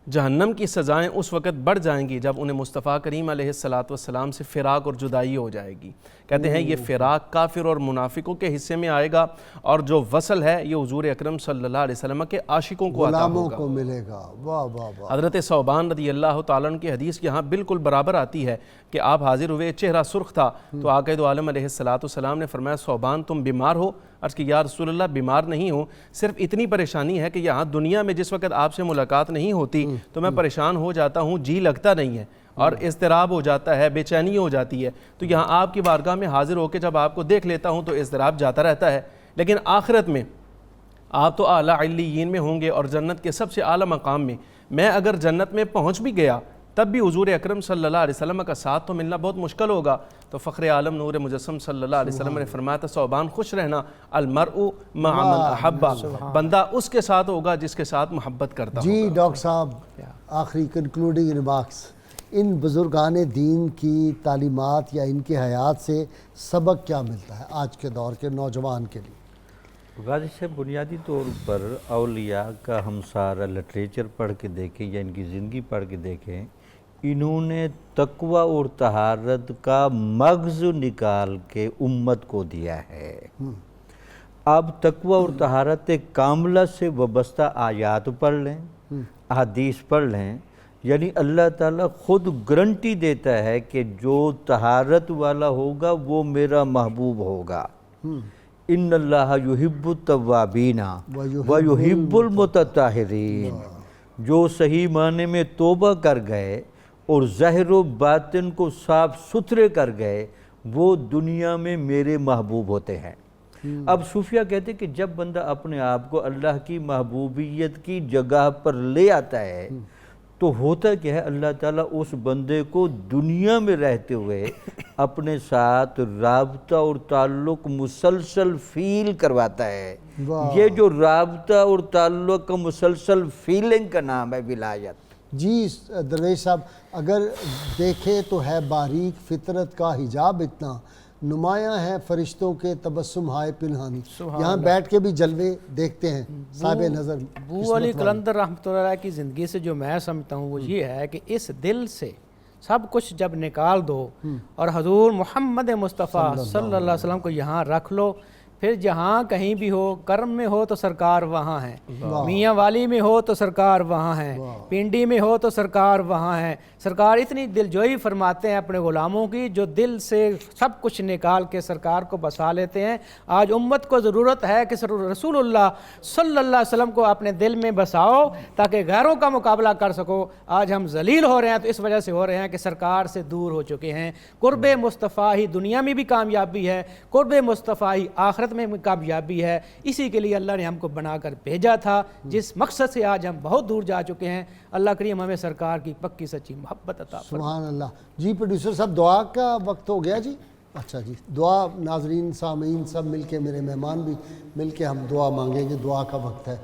جہنم کی سزائیں اس وقت بڑھ جائیں گی جب انہیں مصطفیٰ کریم علیہ السلام سے فراق اور جدائی ہو جائے گی۔ کہتے ہیں یہ فراق کافر اور منافقوں کے حصے میں آئے گا، اور جو وصل ہے یہ حضور اکرم صلی اللہ علیہ وسلم کے عاشقوں کو عطا
غلاموں
ہوگا،
کو ملے گا۔ واہ واہ واہ۔
حضرت ثوبان رضی اللہ تعالیٰ عنہ کی حدیث یہاں بالکل برابر آتی ہے کہ آپ حاضر ہوئے، چہرہ سرخ تھا، تو آقا دو عالم علیہ السلام نے فرمایا ثوبان تم بیمار ہو؟ عرض کی یا رسول اللہ بیمار نہیں ہوں، صرف اتنی پریشانی ہے کہ یہاں دنیا میں جس وقت آپ سے ملاقات نہیں ہوتی تو میں پریشان ہو جاتا ہوں، جی لگتا نہیں ہے اور اضطراب ہو جاتا ہے، بے چینی ہو جاتی ہے، تو یہاں آپ کی بارگاہ میں حاضر ہو کے جب آپ کو دیکھ لیتا ہوں تو اضطراب جاتا رہتا ہے۔ لیکن آخرت میں آپ تو اعلیٰ علیین میں ہوں گے اور جنت کے سب سے اعلیٰ مقام میں اگر جنت میں پہنچ بھی گیا تب بھی حضور اکرم صلی اللہ علیہ وسلم کا ساتھ تو ملنا بہت مشکل ہوگا۔ تو فخر عالم نور مجسم صلی اللہ علیہ وسلم نے فرمایا تھا ثوبان خوش رہنا، المرء مع من احبہ، بندہ اس کے ساتھ ہوگا جس کے ساتھ محبت کرتا ہوگا۔
جی ڈاکٹر صاحب، آخری کنکلوڈنگ ریمارکس، ان بزرگان دین کی تعلیمات یا ان کی حیات سے سبق کیا ملتا ہے آج کے دور کے نوجوان کے لیے؟
غازی صاحب بنیادی طور پر اولیاء کا ہم سارا لٹریچر پڑھ کے دیکھیں یا ان کی زندگی پڑھ کے دیکھیں، انہوں نے تقوی اور طہارت کا مغز نکال کے امت کو دیا ہے۔ اب تقوی اور طہارت کاملہ سے وابستہ آیات پڑھ لیں، احادیث پڑھ لیں، یعنی اللہ تعالیٰ خود گارنٹی دیتا ہے کہ جو طہارت والا ہوگا وہ میرا محبوب ہوگا۔ ان اللہ یحب التوابین ویحب المتطہرین، جو صحیح معنی میں توبہ کر گئے اور ظاہر و باطن کو صاف ستھرے کر گئے وہ دنیا میں میرے محبوب ہوتے ہیں۔ اب صوفیہ کہتے ہیں کہ جب بندہ اپنے آپ کو اللہ کی محبوبیت کی جگہ پر لے آتا ہے تو ہوتا کیا ہے، اللہ تعالیٰ اس بندے کو دنیا میں رہتے ہوئے اپنے ساتھ رابطہ اور تعلق مسلسل فیل کرواتا ہے۔ یہ جو رابطہ اور تعلق کا مسلسل فیلنگ کا نام ہے ولایت۔
جی درویش صاحب، اگر دیکھیں تو ہے باریک فطرت کا حجاب اتنا، نمایاں ہے فرشتوں کے تبسم ہائے پنہانی، یہاں بیٹھ کے بھی جلوے دیکھتے ہیں صاحب نظر۔
ابو علی قلندر رحمۃ اللہ علیہ کی زندگی سے جو میں سمجھتا ہوں وہ یہ ہے کہ اس دل سے سب کچھ جب نکال دو اور حضور محمد مصطفیٰ صلی اللہ علیہ وسلم کو یہاں رکھ لو، پھر جہاں کہیں بھی ہو، کرم میں ہو تو سرکار وہاں ہیں، میاں والی میں ہو تو سرکار وہاں ہیں، پنڈی میں ہو تو سرکار وہاں ہیں۔ سرکار اتنی دلجوئی فرماتے ہیں اپنے غلاموں کی جو دل سے سب کچھ نکال کے سرکار کو بسا لیتے ہیں۔ آج امت کو ضرورت ہے کہ رسول اللہ صلی اللہ علیہ وسلم کو اپنے دل میں بساؤ تاکہ غیروں کا مقابلہ کر سکو۔ آج ہم ذلیل ہو رہے ہیں تو اس وجہ سے ہو رہے ہیں کہ سرکار سے دور ہو چکے ہیں۔ قرب مصطفیٰ ہی دنیا میں بھی کامیابی ہے، قرب مصطفیٰ ہی آخرت میں کامیابی ہے۔ اسی کے لیے اللہ نے ہم کو بنا کر بھیجا تھا، جس مقصد سے آج ہم بہت دور جا چکے ہیں۔ اللہ کریم ہمیں سرکار کی پکی سچی محبت عطا فرمائے۔
سبحان اللہ۔ جی پروڈیوسر صاحب دعا کا وقت ہو گیا جی؟ اچھا جی، دعا ناظرین سامعین سب مل کے، میرے مہمان بھی مل کے ہم دعا مانگیں گے، دعا کا وقت ہے۔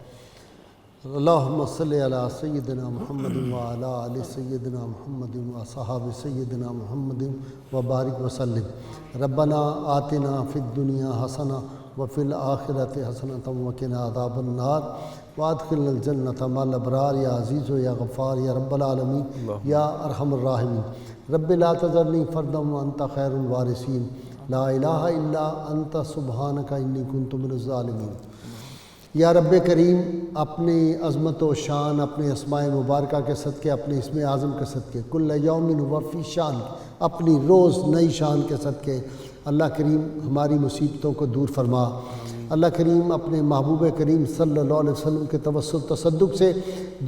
اللہم صلی علی سیدنا محمد وعلی آل سیدنا محمد وصحاب سیدنا محمد وبارک وسلم۔ ربنا آتنا فی الدنیا حسنہ وفی الآخرۃ حسنۃ وقنا عذاب النار وادخلنا الجنۃ مع الابرار یا عزیز و یا غفار یا رب العالمین یا ارحم الراحمین۔ رب لا تذرنی فردا وانت خیر الوارثین، لا الہ الا انت سبحانک انی کنت من الظالمین۔ یا رب کریم اپنی عظمت و شان، اپنے اسماء مبارکہ کے صدقے، اپنے اسم اعظم کے صدقے، کل یوم ہوا فی شان، اپنی روز نئی شان کے صدقے اللہ کریم ہماری مصیبتوں کو دور فرما۔ اللہ کریم اپنے محبوب کریم صلی اللہ علیہ وسلم کے توسط تصدق سے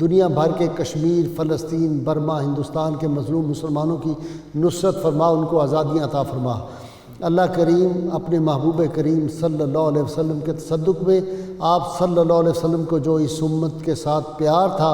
دنیا بھر کے کشمیر، فلسطین، برما، ہندوستان کے مظلوم مسلمانوں کی نصرت فرما، ان کو آزادیاں عطا فرما۔ اللہ کریم اپنے محبوب کریم صلی اللہ علیہ وسلم کے تصدق میں آپ صلی اللہ علیہ وسلم کو جو اس امت کے ساتھ پیار تھا،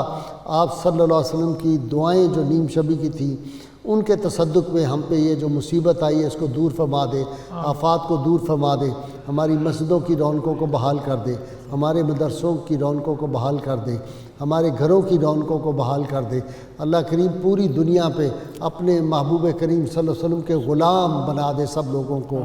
آپ صلی اللہ علیہ وسلم کی دعائیں جو نیم شبی کی تھیں، ان کے تصدق میں ہم پہ یہ جو مصیبت آئی ہے اس کو دور فرما دے، آفات کو دور فرما دے، ہماری مسجدوں کی رونقوں کو بحال کر دے، ہمارے مدرسوں کی رونقوں کو بحال کر دے، ہمارے گھروں کی رونقوں کو بحال کر دے۔ اللہ کریم پوری دنیا پہ اپنے محبوب کریم صلی اللہ علیہ وسلم کے غلام بنا دے سب لوگوں کو۔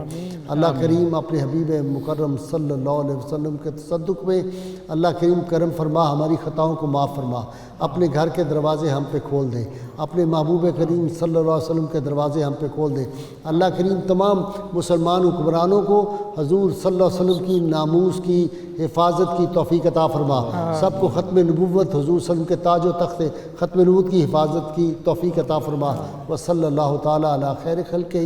اللہ کریم اپنے حبیب مکرم صلی اللہ علیہ وسلم کے تصدق میں اللہ کریم کرم فرما، ہماری خطاؤں کو معاف فرما، اپنے گھر کے دروازے ہم پہ کھول دے، اپنے محبوب کریم صلی اللہ علیہ وسلم کے دروازے ہم پہ کھول دے۔ اللہ کریم تمام مسلمان حکمرانوں کو حضور صلی اللہ علیہ وسلم کی ناموس کی حفاظت کی توفیق عطا فرما، سب کو ختم نبوت حضور صلی اللہ علیہ وسلم کے تاج و تخت ختم نبوت کی حفاظت کی توفیق عطا فرما۔ وصلی اللہ تعالیٰ علی خیر خلقہ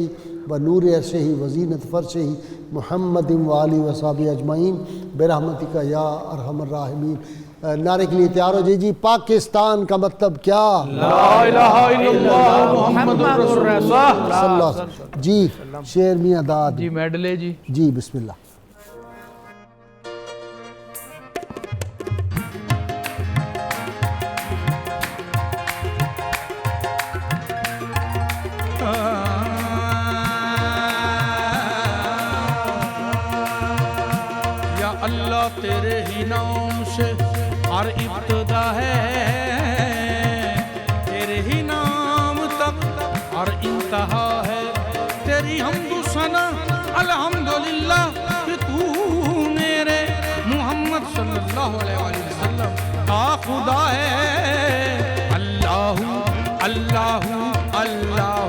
و نور عرشہ و زینت فرشہ محمد و آلہ و صحبہ اجمعین برحمتک یا ارحم الراحمین۔ نعرے کے لیے تیار ہو جی۔ پاکستان کا مطلب کیا؟
لا الہ الا اللہ محمد رسول اللہ
صلی اللہ علیہ وسلم۔ جی شیر میاں داد
جی میڈلے جی
جی بسم اللہ۔
یا اللہ تیرے ہی نام سے ہر ابتدا ہے، تیرے ہی نام تک ہر انتہا ہے، تیری حمد و ثنا الحمدللہ کہ تو میرے محمد صلی اللہ علیہ وآلہ وسلم کا خدا ہے۔ اللہ اللہ اللہ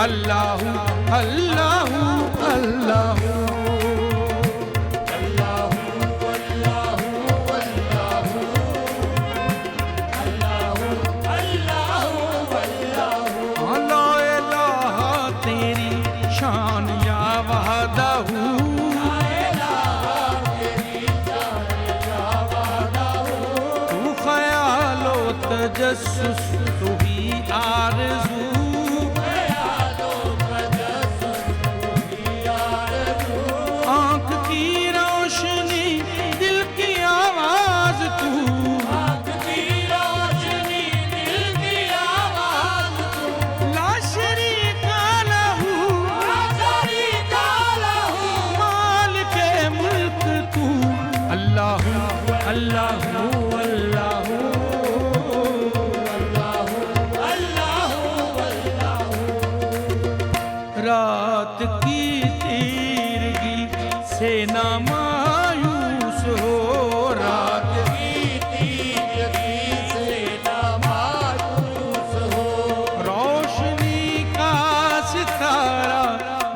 اللہ اللہ اللہ تجسس تو ہی آرزو، آنکھ کی روشنی دل کی آواز تو، لا شریک لہو مالک ملک تو، اللہ اللہ اللہ رات کی تیرگی سے نہ مایوس ہو، رات کی تیرگی سے نہ مایوس ہو، روشنی کا ستارہ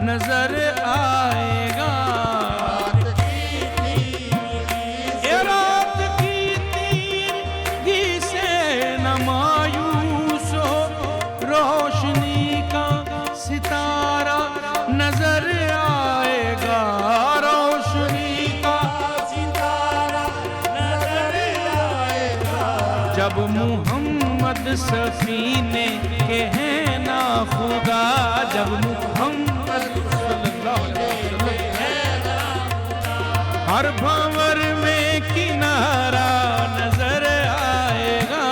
نظر آئے گا، رات کی تیرگی سے نہ مایوس ہو، روشنی کا ستارہ نظر آئے گا، روشنی کا ستارہ نظر آئے گا، جب محمد سفینے کے ہیں نا خدا، جب محمد صلی اللہ علیہ وسلم ہر بھنور میں کنارہ نظر آئے گا،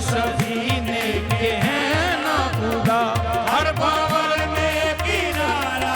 سفینے کے ہیں نا خدا، ہر بھنور میں کنارہ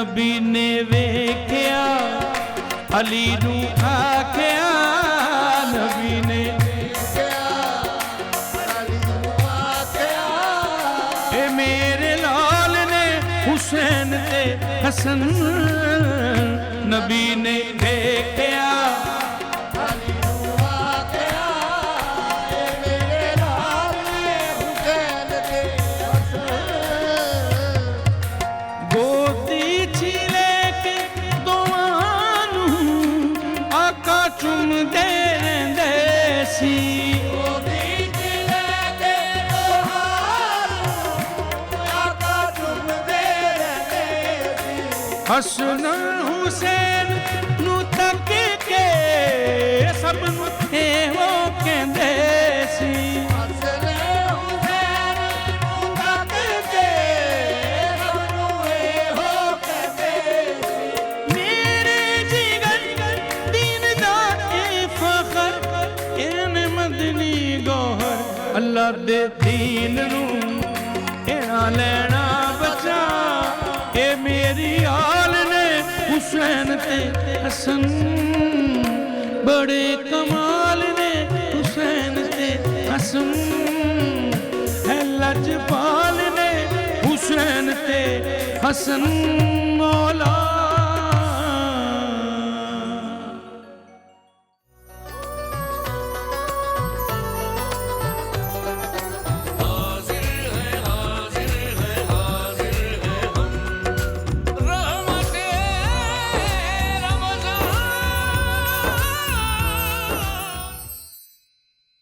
ਨਬੀ ਨੇ ਵੇਖਿਆ ਅਲੀ ਨੂੰ ਆਖਿਆ ਨਬੀ ਨੇ ਏ ਮੇਰੇ ਲਾਲ ਨੇ ਹੁਸੈਨ ਤੇ ਹਸਨ ਨਬੀ ਨੇ ਵੇਖਿਆ ਗੋਦੀ ਛਿਲੇ ਕੇ ਦੋਵਾਂ ਨੂੰ ਆਕਾ ਚੁੰਮਦੇ ਰਹਿੰਦੇ ਸੀ ਹਸਨ ਹੁਸੈਨ ਨੂੰ ਤੱਕ ਕੇ ਸਭ ਨੂੰ ਇਹੋ ਕਹਿੰਦੇ ਸੀ ਹਸਨ ਹੁਸੈਨ ਨੂੰ ਤੱਕ ਕੇ ਸਭ ਨੂੰ ਇਹੋ ਕਹਿੰਦੇ ਸੀ ਮੇਰੇ ਜਿਗਰ ਦੀਨ ਦਾ ਇਹ ਫਖਰ ਇਹਨੇ ਮਦਨੀ ਗੌਹਰ ਅੱਲਾ ਦੇ ਦੀਨ ਨੂੰ ਇਹਨਾ ਲੈਣਾ ਬਚਾ ਇਹ ਮੇਰੀ ਆਲ ਨੇ ਹੁਸੈਨ ਤੇ ਹਸਨ ਬੜੇ ਕਮਾਲ ਨੇ ਹੁਸੈਨ ਤੇ ਹਸਨ ਹੈ ਲਜਪਾਲ ਨੇ ਹੁਸੈਨ ਤੇ ਹਸਨ ਮੌਲਾ